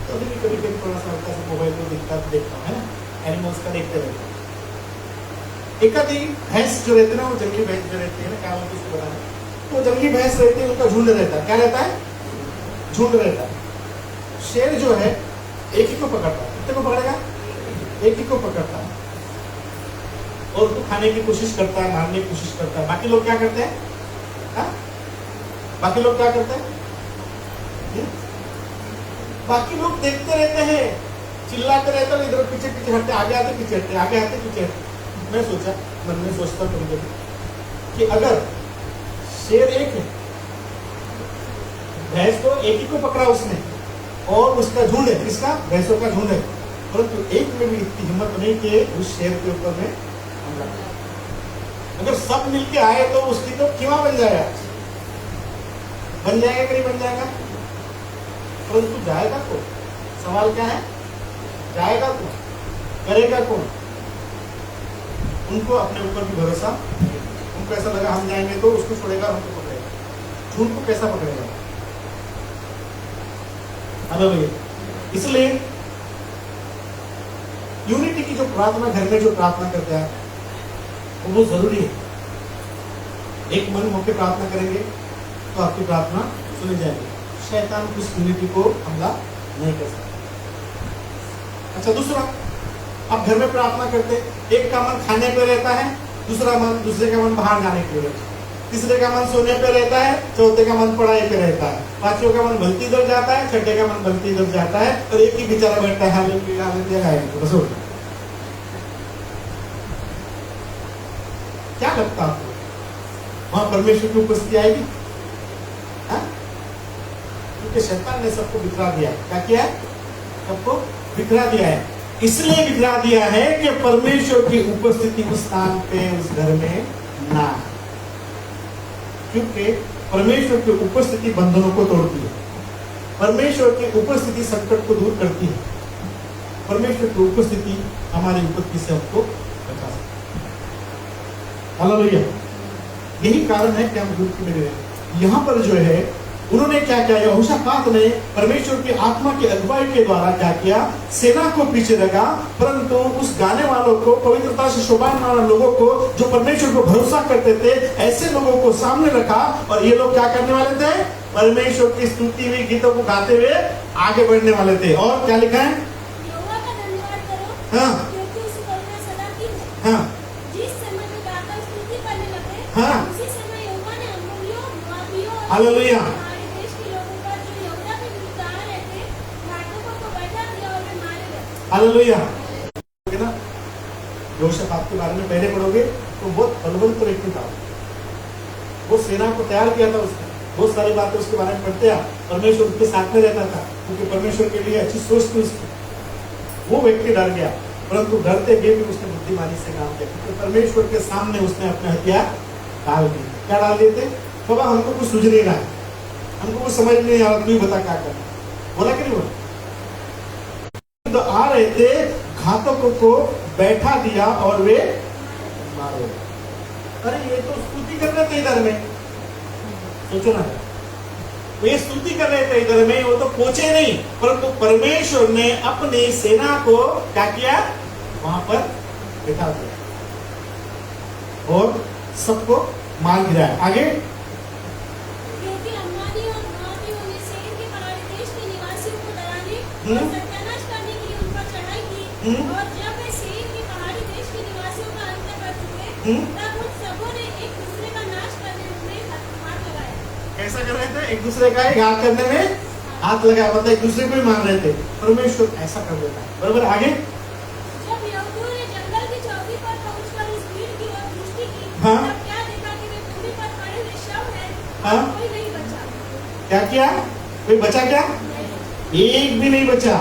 तो अभी भी कभी कभी थोड़ा सा हल्का सा मोबाइल में देखता हूँ, है ना, एनिमल्स का देखते रहता हूँ। एक आधी भैंस जो रहती है ना, वो जंगली भैंस जो रहती है ना, क्या बोलते उसको बताना, तो जंगली भैंस रहती है, उनका झुंड रहता है। क्या रहता है? झुंड रहता है। शेर जो है एक ही को पकड़ता है, कितने को पकड़ेगा? एक ही को पकड़ता है, और उसको खाने की कोशिश करता है, मारने की कोशिश करता है। बाकी लोग क्या करते हैं? बाकी लोग क्या करते हैं? बाकी लोग देखते रहते हैं, चिल्लाते रहते हैं, इधर पीछे पीछे हटते, आगे आते पीछे हटते, आगे आते पीछे हटते। मैं सोचा, मन में सोचता कभी कभी कि अगर शेर एक है, भैंस तो एक ही को पकड़ा उसने, और उसका झुंड है, किसका? भैंसों का झुंड है, परंतु एक में भी इतनी हिम्मत नहीं कि उस शेर के ऊपर में हमला। अगर सब मिलके आए तो उसकी तो कीमा बन जाएगा, बन जाएगा कि नहीं बन जाएगा? परंतु जाएगा कौन? सवाल क्या है? जाएगा कौन? करेगा कौन? उनको अपने ऊपर भी भरोसा, उनको ऐसा लगा हम जाएंगे तो उसको छोड़ेगा, हमको पकड़ेगा। झूठ को कैसा पकड़ेगा? हालेलुया। इसलिए यूनिटी की जो प्रार्थना, घर में जो प्रार्थना करते हैं, वो बहुत जरूरी है। एक मन होकर प्रार्थना करेंगे तो आपकी प्रार्थना सुनी जाएगी। शैतान उस यूनिटी को हमला नहीं कर सकता। अच्छा, दूसरा, आप घर में प्रार्थना करते, एक का मन खाने पे रहता है, दूसरे का मन बाहर जाने पे रहता है, तीसरे का मन सोने पे रहता है, चौथे का मन पढ़ाई पे रहता है, पांचवें का मन भक्ति इधर जाता है, छठे का मन भक्ति इधर जाता है, और एक ही बेचारा बैठता है हालेलुया हालेलुया बस। क्या लगता है आपको? वहां परमेश्वर की उपस्थिति आएगी? क्योंकि शैतान ने सबको बिखरा दिया। क्या किया है? सबको बिखरा दिया है। इसलिए बिखरा दिया है कि परमेश्वर की उपस्थिति उस स्थान पे, उस घर में ना, क्योंकि परमेश्वर की उपस्थिति बंधनों को तोड़ती है, परमेश्वर की उपस्थिति संकट को दूर करती है, परमेश्वर की उपस्थिति हमारी उपस्थिति से हमको बचा सकती है। हालेलुया। यही कारण है कि हम यूनिटी में रहे। यहाँ पर जो है उन्होंने क्या किया, यहोशापात ने परमेश्वर की आत्मा की अगुवाई के द्वारा क्या किया, सेना को पीछे रखा, परंतु उस गाने वालों को, पवित्रता से शोभायमान लोगों को, जो परमेश्वर को भरोसा करते थे, ऐसे लोगों को सामने रखा। और ये लोग क्या करने वाले थे, परमेश्वर की स्तुति हुई गीतों को गाते हुए आगे बढ़ने वाले थे। और क्या लिखा है, यहोवा का धन्यवाद करो, हाँ क्योंकि उसकी करुणा सदा की है। हाँ जिस समय वे गाकर स्तुति करने लगे, हाँ। उसी समय यहोवा ने अम्मोनियों, मोआबियों और हालेलुया। हमारे देश के लोगों पर जो यहूदा के विरुद्ध आ रहे थे, घातकों को बैठा दिया और वे मारे गए। हालेलुया। ना यहोशापात के बारे में पहले पढ़ोगे तो बहुत बलवंत व्यक्ति था, वो सेना को तैयार किया था उसने, बहुत सारी बातें उसके बारे में पढ़ते हैं। परमेश्वर उसके साथ में रहता था, क्योंकि परमेश्वर के लिए अच्छी सोच थी उसकी। वो व्यक्ति डर गया, परंतु डरते हुए भी उसने बुद्धिमानी से काम किया, क्योंकि परमेश्वर के सामने उसने अपने हथियार डाल दिए। क्या डाल दिए थे, बाबा हमको कुछ सूझ नहीं रहा है, हमको कुछ समझ नहीं आ रहा, तू ही बता क्या करना, बोला कि नहीं बोला। तो आ रहे थे, घातकों को बैठा दिया और वे मारे। अरे ये तो स्तुति कर रहे थे इधर में, सोचो ना, वे स्तुति कर रहे थे इधर में, वो तो पहुंचे नहीं, परंतु परमेश्वर ने अपनी सेना को क्या किया, वहां पर बिठा दिया और सबको मार गिराया। आगे, क्योंकि अम्मानी और मोआबियों ने सेईर के पहाड़ी देश के निवासियों को डराने और सत्यानाश करने के लिए उन पर चढ़ाई की, और जब वे सेईर के पहाड़ी देश के निवासियों का अंत कर चुके, तब उन सबों ने एक दूसरे का नाश करने में हाथ लगाया। कैसा कर रहे थे, एक दूसरे का ही घात करने में हाथ लगाया, मतलब एक दूसरे को ही मार रहे थे। परमेश्वर ऐसा कर देता है, बराबर। आगे, जब यहूदियों ने जंगल की चौकी पर पहुंचकर उस भीड़ की ओर दृष्टि की, हाँ। तब क्या देखा कि वे भूमि पर पड़े हुए शव हैं, हाँ। और कोई नहीं बचा। क्या किया, कोई बचा क्या, एक भी नहीं बचा,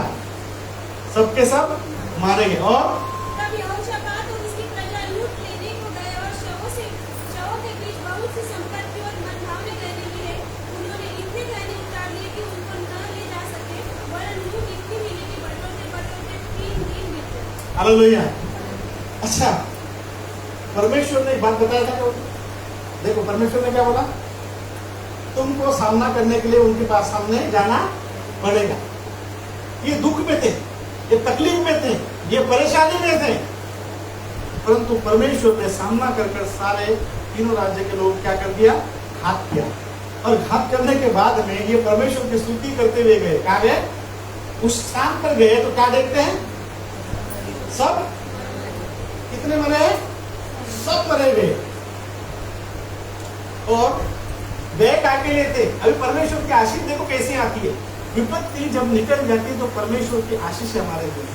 सबके सब मारे गए। और तब यहोशापात और उसकी प्रजा लूट लेने को गए और शवों के बीच बहुत सी संपत्ति और मनभावने गहने मिले। उन्होंने इतने गहने उतार लिए कि उनको न ले जा सके, वरन लूट इतनी मिली कि बटोरते बटोरते 3 दिन बीत गए। हालेलुया। अच्छा, परमेश्वर ने एक बात बताया था, देखो परमेश्वर ने क्या बोला, तुमको सामना करने के लिए उनके पास सामने जाना पड़ेगा। ये दुख में थे, ये तकलीफ में थे, ये परेशानी में थे, परंतु परमेश्वर ने सामना कर सारे तीनों राज्य के लोग क्या कर दिया, घात किया। और घात करने के बाद में ये परमेश्वर की स्तुति करते हुए गए। कहाँ गए, उस स्थान पर गए तो क्या देखते हैं, सब कितने मरे, सब मरे गए। और वे अकेले थे। अभी परमेश्वर की आशीष देखो कैसी आती है, विपत्ति जब निकल जाती है तो परमेश्वर की आशीष हमारे लिए,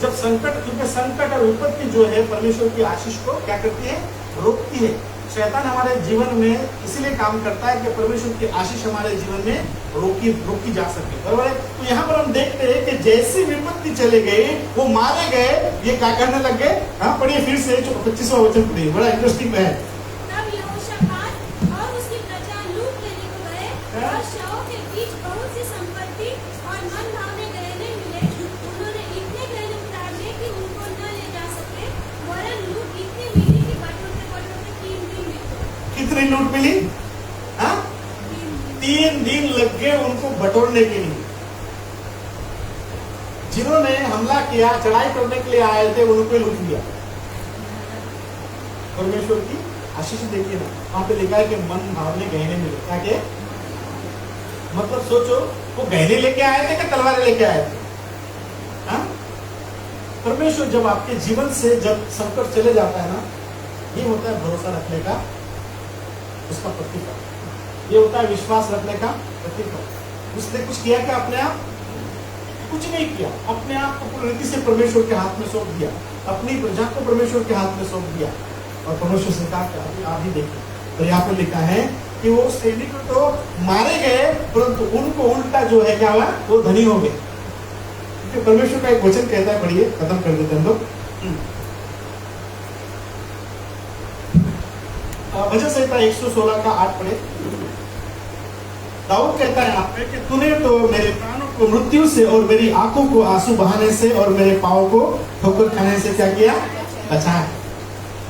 जब संकट, क्योंकि संकट और विपत्ति जो है परमेश्वर की आशीष को क्या करती है, रोकती है। शैतान हमारे जीवन में इसलिए काम करता है कि परमेश्वर की आशीष हमारे जीवन में रोकी जा सके, बराबर है। तो यहाँ पर हम देखते हैं कि जैसी विपत्ति चले गई, वो मारे गए, ये क्या करने लग गए। हाँ पढ़िए फिर से 25वां वचन पढ़िए, बड़ा इंटरेस्टिंग है। तब यहोशापात और उसकी प्रजा लूट लेने को गए और शवों के बीच बहुत सी संपत्ति और मनभावने गहने मिले। उन्होंने इतने गहने उतार लिए कि उनको न ले जा सके, वरन लूट इतनी मिली कि बटोरते बटोरते 3 दिन बीत गए। कितनी लूट मिली, हाँ 3 दिन लग गए उनको बटोरने के लिए। जिन्होंने हमला किया, चढ़ाई करने के लिए आए थे, उनको लूट लिया। परमेश्वर की आशीष देखिए ना, वहां पे लिखा है कि मन भावने गहने मिले। क्या के मतलब सोचो, वो गहने लेके आए थे कि तलवारें लेके आए थे। हाँ? परमेश्वर जब आपके जीवन से जब संकट चले जाता है ना, ये होता है भरोसा रखने का उसका प्रतिफल, ये होता है विश्वास रखने का प्रतिफल। उसने कुछ किया क्या, अपने आप कुछ नहीं किया, अपने आप को पूरी रीति से परमेश्वर के हाथ में सौंप दिया, अपनी प्रजा को परमेश्वर के हाथ में सौंप दिया। और परमेश्वर से कहा कि आप ही देखिए, तो यहाँ पर लिखा है कि वो सैनिक तो मारे गए, परंतु उनको उल्टा जो है क्या हुआ, वो धनी हो गए। क्योंकि परमेश्वर का एक वचन कहता है, पढ़िए, खत्म कर देते हैं हम लोग। भजन संहिता 116 का 8 पढ़े। दाऊद कहता है यहाँ पे कि तूने तो मेरे प्राणों को मृत्यु से और मेरी आंखों को आंसू बहाने से और मेरे पाँव को ठोकर खाने से क्या किया, बचाया।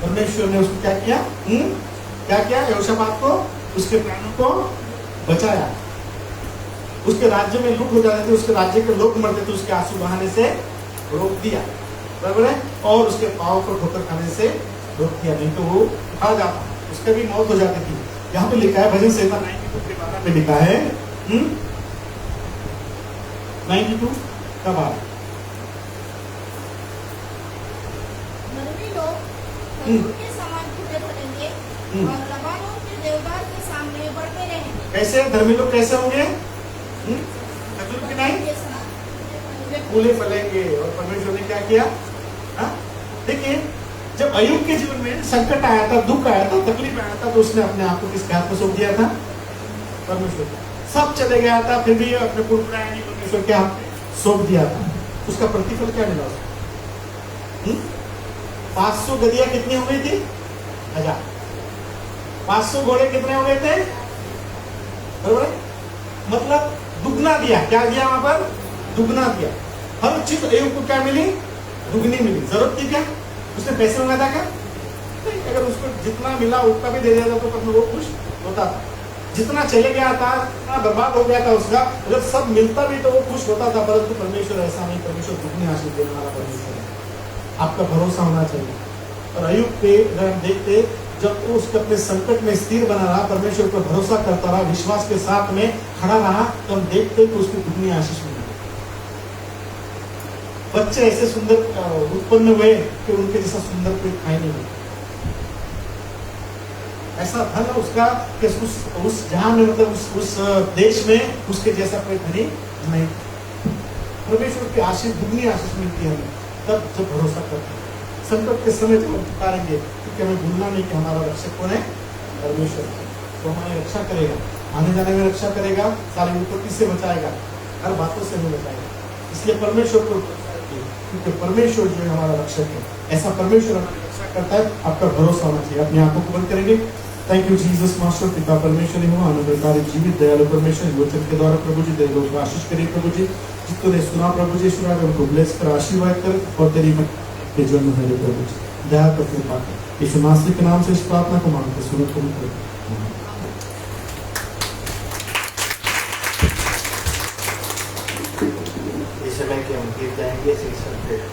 परमेश्वर ने उसको क्या किया, क्या किया, यहोशापात को, उसके प्राणों को बचाया। उसके राज्य में लूट हो जाते थे, उसके राज्य के लोग मरते थे, उसके आंसू बहाने से रोक दिया, बराबर है, और उसके पाँव को ठोकर खाने से रोक दिया, नहीं तो वो खा जाता, उसका भी मौत हो जाती थी। यहाँ पे लिखा है भजन संहिता 92 के 12 में लिखा है 92 का 12 धर्मी लोग खजूर के समान फूटे फलेंगे और लबानों के देवदार के सामने बढ़ते रहेंगे। कैसे धर्मी लोग कैसे होंगे? खजूर के नहीं फूले फलेंगे। और परमेश्वर ने क्या किया? देखिए, जब अय्यूब के जीवन में संकट आया था, दुख आया था, तकलीफ आया था, तो उसने अपने आप को किसके हाथ में सौंप दिया था? परमेश्वर को। सब चले गया था, फिर भी अपने पुत्र परमेश्वर के हाथ में सौंप दिया था। उसका प्रतिफल क्या मिला उसको? 500 गदियां कितनी हो गई थी? 1000। 500 घोड़े कितने हो गए थे? बराबर, मतलब दुगना दिया। क्या दिया वहां पर? दुगना दिया। हर चीज अय्यूब को क्या मिली? दुगनी मिली। जरूरत थी क्या? उसने पैसे मांगा था क्या? नहीं। अगर उसको जितना मिला उतना भी दे दिया था तो वो खुश होता था। जितना चले गया था, इतना बर्बाद हो गया था उसका, अगर सब मिलता भी तो वो खुश होता था। परंतु परमेश्वर ऐसा नहीं, परमेश्वर दुगनी आशीष देने वाला परमेश्वर है। आपका भरोसा होना चाहिए। और अय्यूब पे अगर हम देखते, जब वो उसके अपने संकट में स्थिर बना रहा, परमेश्वर पर भरोसा करता रहा, विश्वास के साथ में खड़ा रहा, तो हम देखते कि उसको दुगनी आशीष मिली। बच्चे ऐसे सुंदर उत्पन्न हुए कि उनके जैसा सुंदर कोई खाई नहीं मिला। ऐसा धन उसका कि उस जहां में, मतलब उस देश में उसके जैसा कोई धनी नहीं। परमेश्वर की आशीष, दुगनी आशीष मिलती है हमें तब जब भरोसा करते हैं। संकट के समय जब हम पुकारेंगे, क्योंकि हमें भूलना नहीं कि हमारा रक्षक कौन है? परमेश्वर। तो हमारी रक्षा करेगा, आने जाने में रक्षा करेगा, सारी विपत्ति से बचाएगा, हर बातों से हमें बचाएगा। इसलिए परमेश्वर को, क्योंकि परमेश्वर जो है हमारा रक्षक है, ऐसा परमेश्वर हमारी रक्षा करता है। आपका भरोसा होना चाहिए। अपनी आंखों को बंद करेंगे। थैंक यू जीसस मास्टर, पिता परमेश्वर ही हो, आनंदकारी जीवित दयालु परमेश्वर, वचन के द्वारा प्रभु जी दे लोग आशीष करिए प्रभु जी। जितने ने सुना प्रभु जी, सुना उनको ब्लेस कर, आशीर्वाद कर, और तेरी के जन्म है प्रभु जी, दया कर, कृपा कर। यीशु मसीह के नाम से इस प्रार्थना को मांगते सुनो कबूल करो। इस समय के हम गीत गाएंगे शिक्षण पे।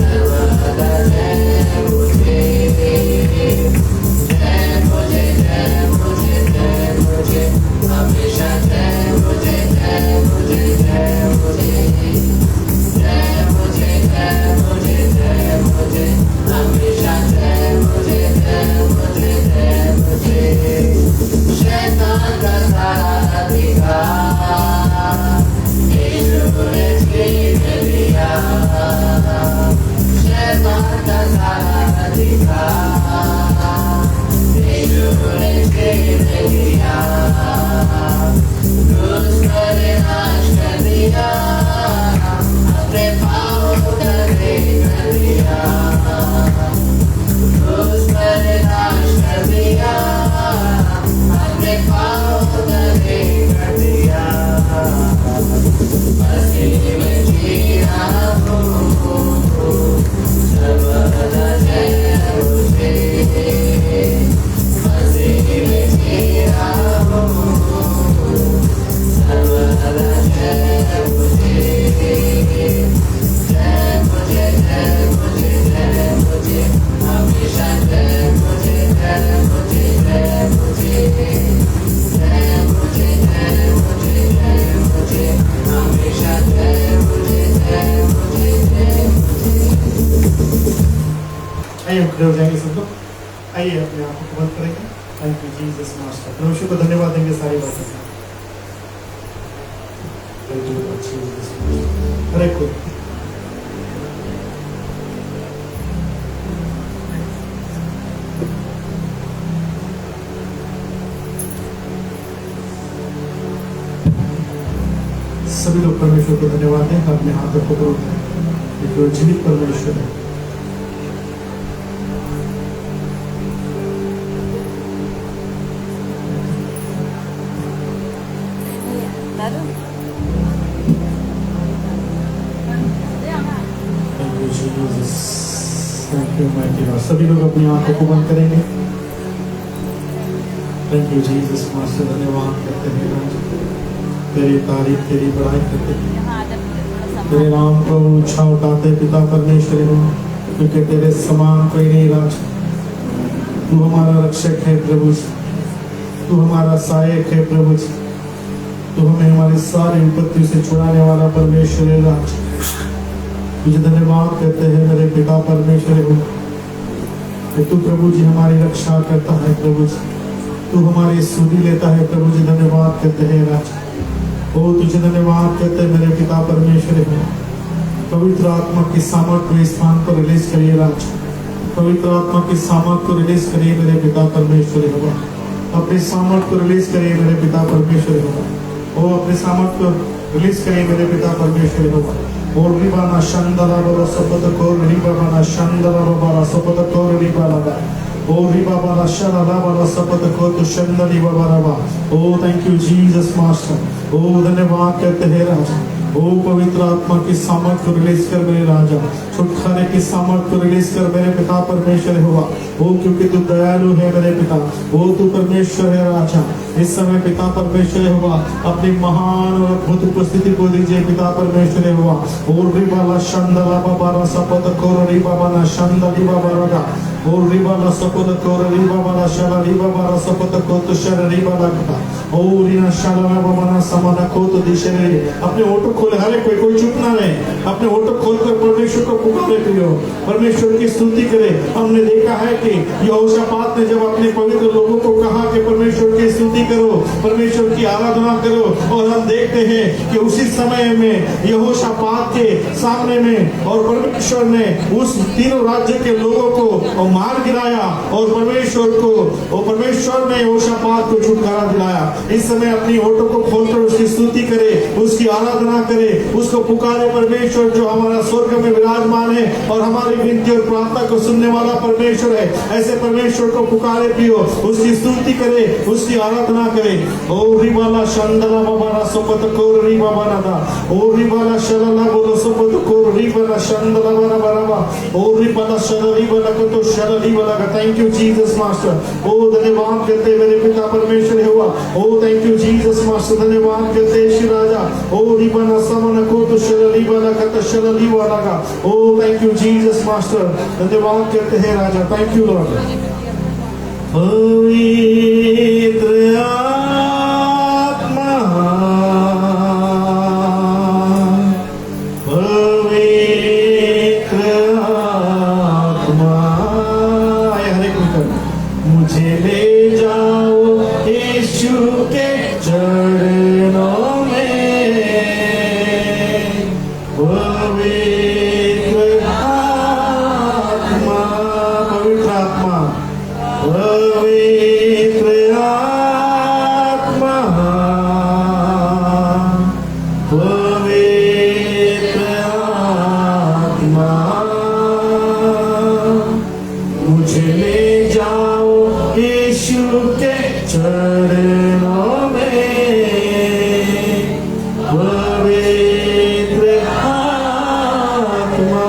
सर्वदा खड़े हो जाएंगे सब लोग, आइए अपने आप को बंद करेंगे। थैंक यू जीसस मास्टर, परमेश्वर को धन्यवाद देंगे सारी बातें। हर एक को सभी लोग परमेश्वर को धन्यवाद दें, अपने हाथों को पकड़ो, जो जीवित परमेश्वर है। Thank you, Jesus. Thank you, mighty God. सभी लोग अपनी आंखों को बंद करेंगे। Thank you, Jesus, मास्टर, धन्यवाद करते हैं राजा, तेरी तारीफ, तेरी बड़ाई करते हैं, तेरे नाम को ऊंचा उठाते पिता परमेश्वर हो, क्योंकि तेरे समान कोई नहीं राजा। तू हमारा रक्षक है प्रभु, तू हमारा सहायक है प्रभु, तू हमें हमारी सारी विपत्ति से छुड़ाने वाला परमेश्वर है राजा। तुझे धन्यवाद करते हैं मेरे पिता परमेश्वर हो, कि तू प्रभु जी हमारी रक्षा करता है प्रभु जी, तू हमारी सुधि लेता है प्रभु जी। धन्यवाद करते हैं राजा, ओ तुझे धन्यवाद करते हैं मेरे पिता परमेश्वर हो। पवित्र आत्मा की सामर्थ को इस स्थान पर रिलीज करिए राजा, पवित्र आत्मा की सामर्थ को रिलीज करिए मेरे पिता परमेश्वर हो, अपनी सामर्थ को रिलीज करिए मेरे पिता परमेश्वर हो, ओ अपनी सामर्थ को रिलीज करिए मेरे पिता परमेश्वर हो। और रिबाना शंदला बरा सपद को रिबाना शंदला बरा सपद को रिबाला ओ रिबाला शला बरा सपद को तो शंदली बरा। ओ थैंक यू जीसस मास्टर, ओ धन्यवाद करते हैं राजा, ओ पवित्र आत्मा की सामर्थ को रिलीज कर मेरे राजा, छुटकारे की सामर्थ को रिलीज कर मेरे पिता परमेश्वर हुआ। ओ क्योंकि तू दयालु है मेरे पिता, ओ तू परमेश्वर है राजा। इस समय पिता परमेश्वर हुआ, अपनी महान और अद्भुत उपस्थिति को दीजिए पिता परमेश्वर हुआ। और रिबाला शंदला बाबा सपद को रिबाला शंदली बाबा और रिबाला सपद को रिबाला शला रिबाला सपद को तो शर रिबाला का और रिना शला बाबा समाना को तो दिशे। अपने ओटो खोले, हर कोई चुप ना रहे, अपने ओटो खोलकर परमेश्वर को पुकारे पियो, परमेश्वर की स्तुति करे। हमने देखा है कि यहोशापात ने जब अपने पवित्र लोगों को कहा कि परमेश्वर की स्तुति करो, परमेश्वर की आराधना करो, और हम देखते हैं कि उसी समय में यहोशापात के सामने में और परमेश्वर ने उस तीनों राज्य के लोगों को मार गिराया और परमेश्वर को और परमेश्वर ने यहोशापात को छुटकारा दिलाया। इस समय अपनी ओटो को खोलकर उसकी स्तुति करे, उसकी आराधना करे, उसको पुकारे परमेश्वर जो हमारा स्वर्ग में विराजमान है और हमारी विनती और प्रार्थना को सुनने वाला परमेश्वर है। ऐसे परमेश्वर को पुकारे पियो, उसकी स्तुति करे, उसकी आराधना करे। ओ रिबाला शंदला बाबा सपत को रिबाबा नादा ओ रिबाला शलला बोलो सपत को रिबाला शंदला बाबा ओ रिबाला शलली वाला को तो शलली वाला का। थैंक यू जीसस मास्टर, ओ धन्यवाद करते मेरे पिता परमेश्वर हुआ। Oh thank you Jesus master, धन्यवाद करते श्री राजा। ओ रिबाला समन को तो शलली वाला का तो शलली वाला का। ओ थैंक यू जीसस मास्टर, धन्यवाद करते हैं राजा। Thank you Lord. पवित्र आत्मा पवित्र आत्मा हरे कृष्ण मुझे ले जाओ यीशु के चरणों में। पवित्र आत्मा पवित्र आत्मा पवित्र आत्मा पवित्र आत्मा मुझे ले जाओ यीशु के चरणों में। पवित्र आत्मा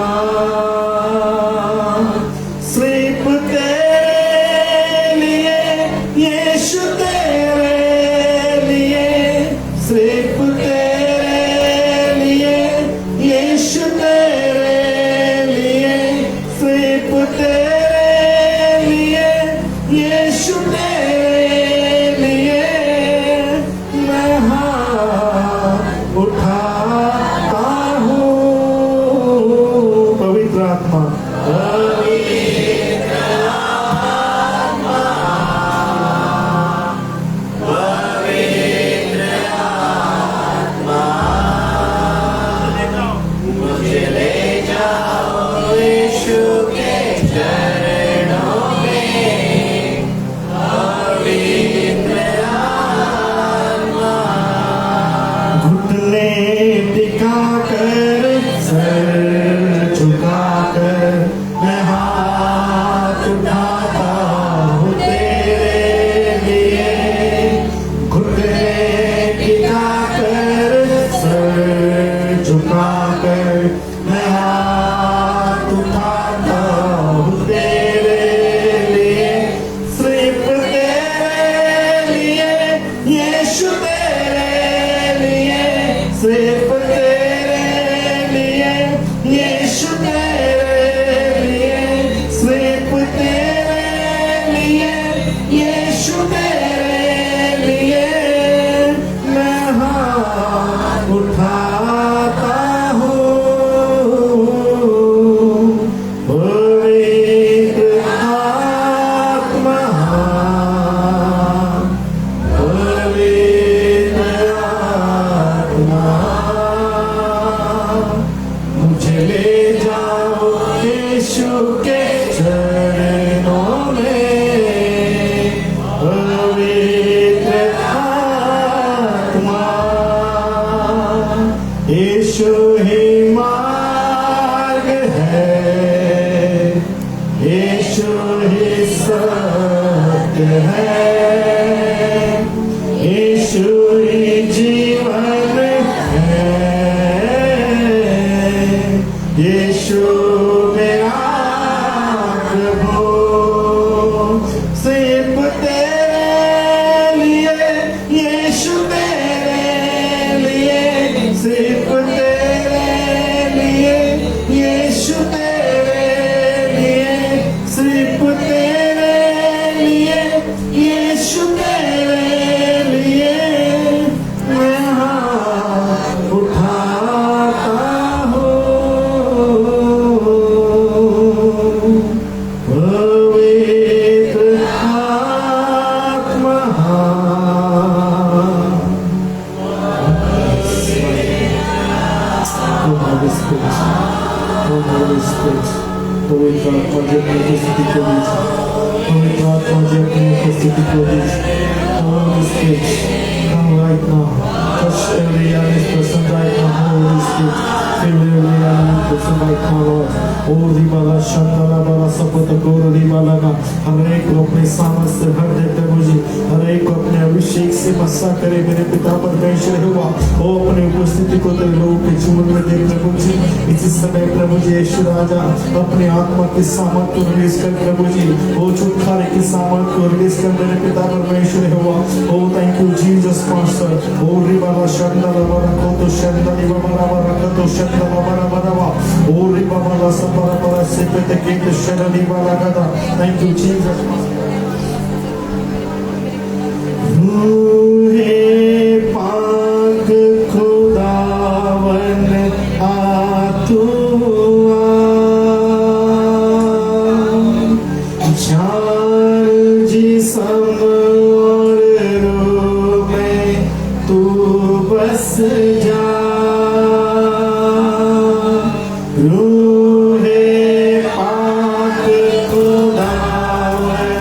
कर मैं हाथ उठाता हूँ तेरे लिए, सिर्फ तेरे लिए यीशु, तेरे लिए, सिर्फ तेरे लिए यीशु, तेरे लिए, सिर्फ तेरे लिए यीशु, तेरे लिए मैं हाथ उठाता हूँ। पवित्र आत्मा, पवित्र आत्मा, मुझे ले जाओ यीशु के चरणों में। पवित्र आत्मा, यीशु ही मार्ग है, यीशु ही सत्य है, यीशु ही जीवन है, यीशु मेरा प्रभु, सिर्फ तेरे लिए यीशु, तेरे लिए, सिर्फ तेरे लिए यीशु, तेरे लिए, सिर्फ तेरे लिए यीशु, तेरे लिए मैं हाथ उठाता हूँ। पवित्र आत्मा, Holy Spirit, Holy Spirit, पवित्र आत्मा जी अपनी उपस्थिति को दीजिए, पवित्र आत्मा जी अपनी उपस्थिति को दीजिए। Holy Spirit, come right now, touch every young person right now. Holy Spirit, fill every young person right now, Lord. ओ रिबाला शंदला बाला सपत गोर रिबाला ना, हर एक को अपने सामर्थ्य से भर दे प्रभु जी, हर एक को अपने अभिषेक से मस्सा करे मेरे पिता परमेश्वर हुआ। ओ अपनी उपस्थिति को तेरे लोगों के जीवन में दे प्रभु जी। इसी समय प्रभु जी यीशु राजा अपने आत्मा की सामर्थ्य को रिलीज कर प्रभु जी, ओ छुटकारे की सामर्थ्य को रिलीज कर मेरे पिता परमेश्वर हुआ। Oh thank you Jesus master. ओ रिबाला शंदला बाला कोतो शंदली बाला बाला कोतो शंदला बाला बाला, ओ रिबाला सबरा बाला सेपते के शंदली बाला गदा। Thank you Jesus master. रूहे पाक खुदावन आ तू आ, जान जिस्म और रूह में तू बस जा। रूहे पाक खुदावन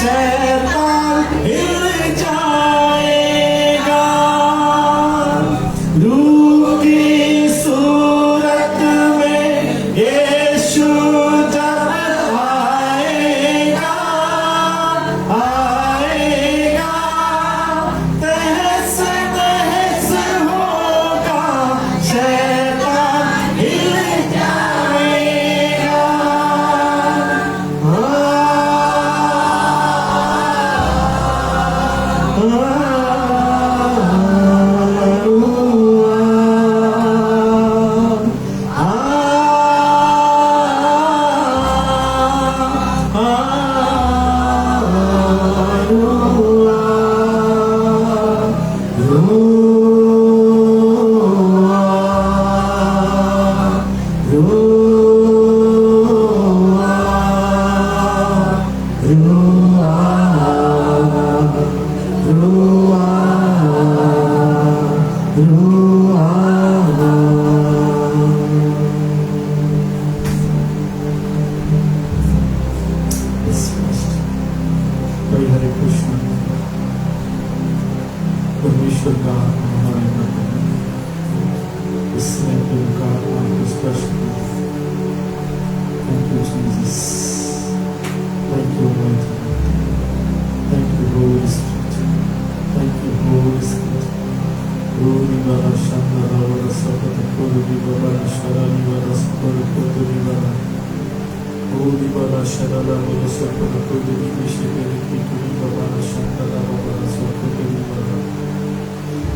शैतान हिल जाएगा, रूह की सूरत में यीशु जब आएगा, आएगा, तहस तहस होगा, शैतान हिल जाएगा। हरे कृष्ण। परमेश्वर का हमारे इसमें उनका आपको स्पर्श किया। Thank you Jesus, thank you Almighty, thank you Holy Spirit, thank you Holy Spirit. Holy Baba Shanda Ravara Sapata Holy Baba Sharani Vara Sapata Holy Baba Holy Baba Sharala Vara Sapata Holy Vishwere Holy Baba Shanda Ravara Sapata Holy Baba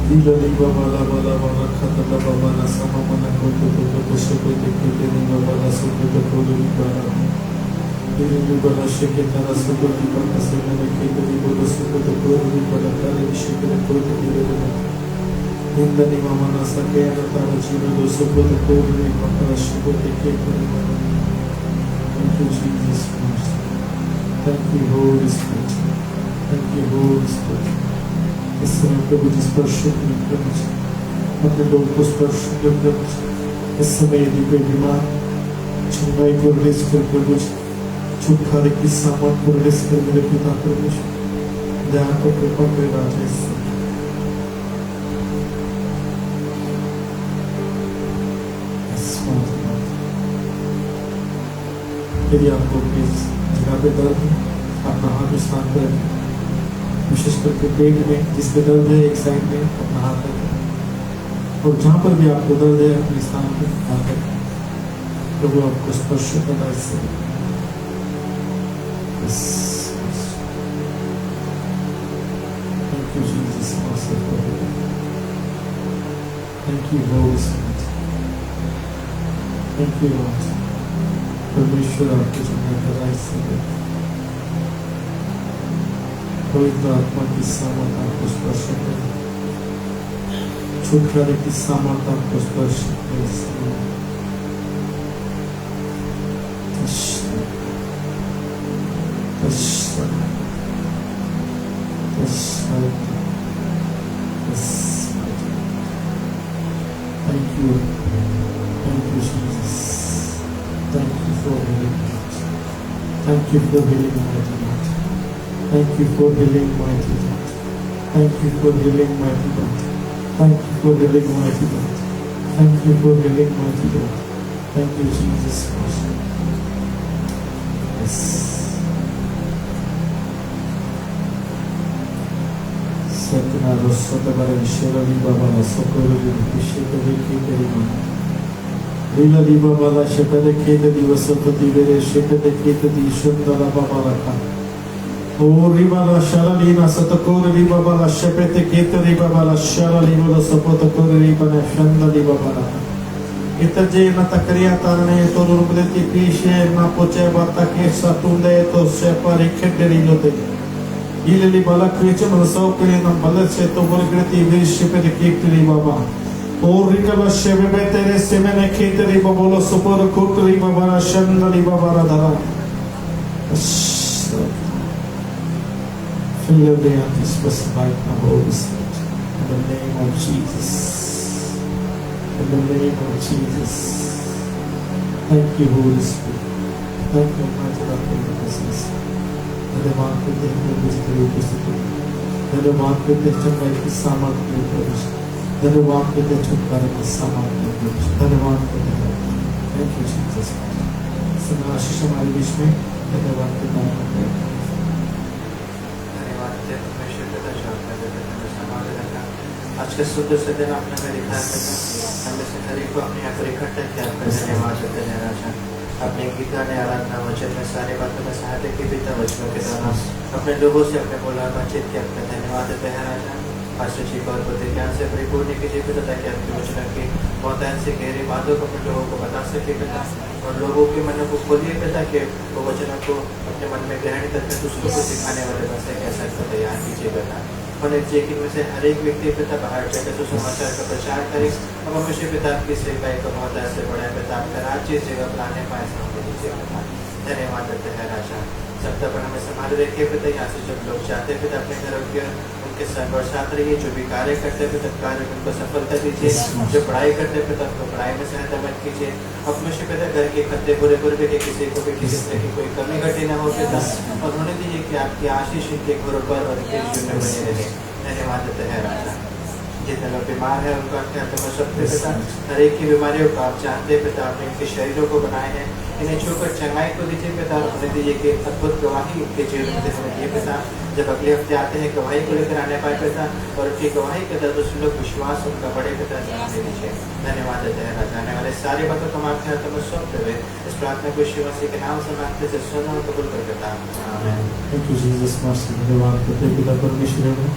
Dilali Baba Baba Baba Khatala Baba Nasama Mana Koto Koto Sapata Holy Baba Sapata Holy Baba Dilali Baba Sheketara Sapata Baba Semana Holy Baba Sapata Holy Baba Kare Vishwere Holy Baba In the name of Manasakaya, Tarachino, Sopoto, Kori, Makarashipo, Kekori. Thank you, Jesus Christ. Thank you, Holy Spirit. Thank you, Holy Spirit. इस समय प्रभु जी स्पर्श करने अपने लोगों को स्पर्श करने इस समय यदि कोई बीमार चुनाई को रिलीज कर प्रभु जी छुटकारे की सामान को रिलीज कर मेरे पिता प्रभु जी दया को कृपा कर राजा इस यदि आपको इस जगह पे दर्द है अपना हाथ स्थान पर रखें विशेष करके पेट में जिसपे दर्द है एक साइड में अपना हाथ रखें और जहाँ पर भी आपको दर्द है अपने स्थान पर हाथ रखें प्रभु आपको स्पर्श करना इससे Thank you Jesus Thank you Holy Spirit Thank you Lord परमेश्वर आपके जीवन का रास्ता है पवित्र आत्मा की सामर्थ आपको स्पर्श करे छुटकारे की सामर्थ आपको स्पर्श करे Thank you Jesus Thank you for healing God. Thank you for healing mighty God. Thank you for healing mighty God. Thank you for healing mighty God. Thank you for healing mighty God. Thank you for healing mighty God. Thank you Jesus Christ. Yes. Satna Rosata Barishara Baba Sokoro Visheta Viki Derima Lila di Baba la Shepede Kete di Vasapati Vere Shepede Kete di Shundala Baba Raka O Riba la Sharalina Satakore di Baba la Shepete Kete di Baba la Sharalina la Sapatakore di Baba Shanda di Baba Raka Itaje na Takriya Tarane to Rubleti Pishe na Poche Batake Satunde to Separi Keteri Lote Ilili Bala Creature of the South Korean and Balatse to Volgreti Vishepede Kete di Baba O Rikala Shebetere Semene Keteri Babolo Super Kutri Babara Shandali Babara Dara. Fill every empty space right now, Holy Spirit. In the name of Jesus. In the name of Jesus. Thank you, Holy Spirit. Thank you, Almighty God, for your presence. धन्यवाद करते हैं प्रभु जी तेरी उपस्थिति, धन्यवाद करते हैं चंगाई की सामर्थ के प्रभु जी, धन्यवाद करते हैं छुटकारे की सामर्थ के प्रभु जी, धन्यवाद करते हैं। Thank you Jesus. सदा आशीष हमारे बीच में, धन्यवाद करते हैं। धन्यवाद है परमेश्वर पिता जो आपने हमें संभाल रखा। आज का सुंदर से दिन आपने हमें दिखाया पिता, हमें से हर एक को अपने यहाँ पर इकट्ठा किया। आपका धन्यवाद करते हैं राजा। अपने गीता ने आराधना वचन में सारे बातों में सहायता की पिता, वचनों के द्वारा अपने लोगों से अपने बोला बातचीत किया। आपका धन्यवाद देते हैं राजा। पास्टर जी को और बुद्धि ज्ञान से परिपूर्ण कीजिए पिता, ताकि आपके वचनों की बहुत ऐसी गहरी बातों को अपने लोगों को बता सके पिता, और लोगों के मन को खोलिए पिता कि वो वचनों को अपने मन में ग्रहण करके दूसरों को सिखाने वाले बन सके। ऐसा इसको तैयार कीजिए पिता। और एक कि में से हर एक व्यक्ति पिता बाहर जाकर सुसमाचार का प्रचार करे। अब हमेशा पिता आपकी सेवकाई का बहुत ऐसे बड़ा पिता, आपका राज्य इस जगह पर आने पाए सामने दीजिए पिता। धन्यवाद देते हैं राजा। सप्ताह पर हमें संभाल रखिए पिता। यहाँ से जब लोग जाते हैं पिता अपने घरों के उनके साथ बरसात रहिए। जो भी कार्य करते हैं पिता कार्य उनको सफलता दीजिए। जो पढ़ाई करते हैं पिता उनको पढ़ाई में सहायता मत कीजिए। अब मुझे पिता घर के खत्ते बुरे बुरे के किसी को भी किसी तरह की कोई कमी घटी ना हो पिता, और होने दीजिए कि आपकी आशीष इनके घरों पर और इनके जीवन में बने रहे। धन्यवाद देते हैं राजा। जितने लोग बीमार है उनको आपके हाथों में सौंपते पिता। हर एक की बीमारियों को आप जानते पिता, आपने इनके शरीरों को बनाए हैं, इन्हें छूकर चंगाई को दीजिए पिता, और उन्हें दीजिए कि अद्भुत गवाही उनके जीवन में देने दिए पिता। जब अगले हफ्ते आते हैं गवाही को लेकर आने पाए पिता, और उनकी गवाही के तरफ दूसरे लोग विश्वास उनका बढ़े पिता, दे दीजिए। धन्यवाद देते हैं राजा। आने वाले सारी बातों को हम आपके हाथों में सौंपते हुए इस प्रार्थना को यीशु मसीह के नाम से मांगते हैं, सुनो और कबूल कर पिता। आमीन। थैंक यू जीसस मसीह। धन्यवाद करते हैं पिता परमेश्वर में।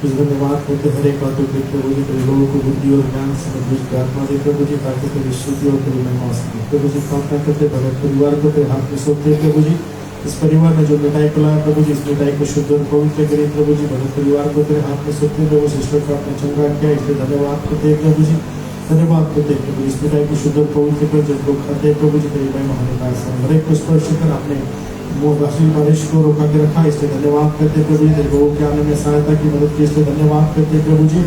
कुछ धन्यवाद करते हर एक बातों के प्रभु जी, तेरे लोगों को बुद्धि और ज्ञान से मजबूत की आत्मा दे प्रभु जी, ताकि तेरी स्तुति और तेरी महिमा हो सके। प्रभु जी प्रार्थना करते भले परिवार को तेरे हाथ में सौंपते प्रभु जी। इस परिवार ने जो मिठाई पिलाया प्रभु जी, इस मिठाई को शुद्ध और पवित्र करें प्रभु जी। भले परिवार को तेरे हाथ में सौंपते प्रभु, सिस्टर को आपने चंगा किया, इसलिए धन्यवाद करते हैं प्रभु जी। धन्यवाद करते हैं प्रभु, इस मिठाई को शुद्ध और पवित्र कर जब लोग खाते हैं प्रभु जी, तेरी महिमा होने का ऐसा हर एक को स्पर्श कर आपने बारिश को रोका के रखा, इसलिए धन्यवाद करते प्रभु जी। तेरे लोगों के आने में सहायता की मदद की, इसलिए धन्यवाद करते प्रभु जी।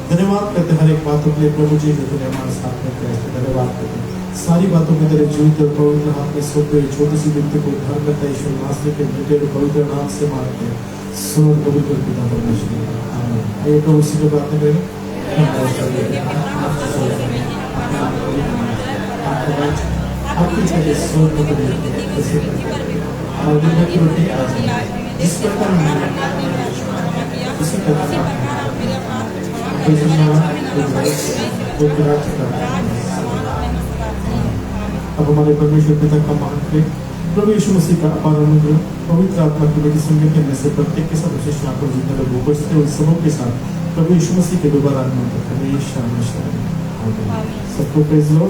धन्यवाद करते हर एक बातों के लिए प्रभु जी, जो तूने हमारे साथ में किया, इसलिए धन्यवाद करते। सारी बातों में तेरे जीवित और पवित्र हाथ में सौंपे छोटी सी व्यक्ति को उद्धार करता ईश्वर नासरी के बेटे और पवित्र नाम से मारते सुनो कबूल कर पिता परमेश्वर। आइए प्रभु उसी को प्रार्थना करें। आपकी जगह सुनो कबूल और रोटी जिस प्रकार उसी प्रकार अब हमारे परमेश्वर पिता का महान प्रेम, प्रभु यीशु मसीह का अपार अनुग्रह, पवित्र आत्मा की बड़ी संगत में से प्रत्येक के साथ विशेष यहाँ पर जितने लोग उपस्थित हैं उन सबों के साथ प्रभु यीशु मसीह के दोबारा आगमन तक हमेशा हमेशा सबको प्रेज़ लो।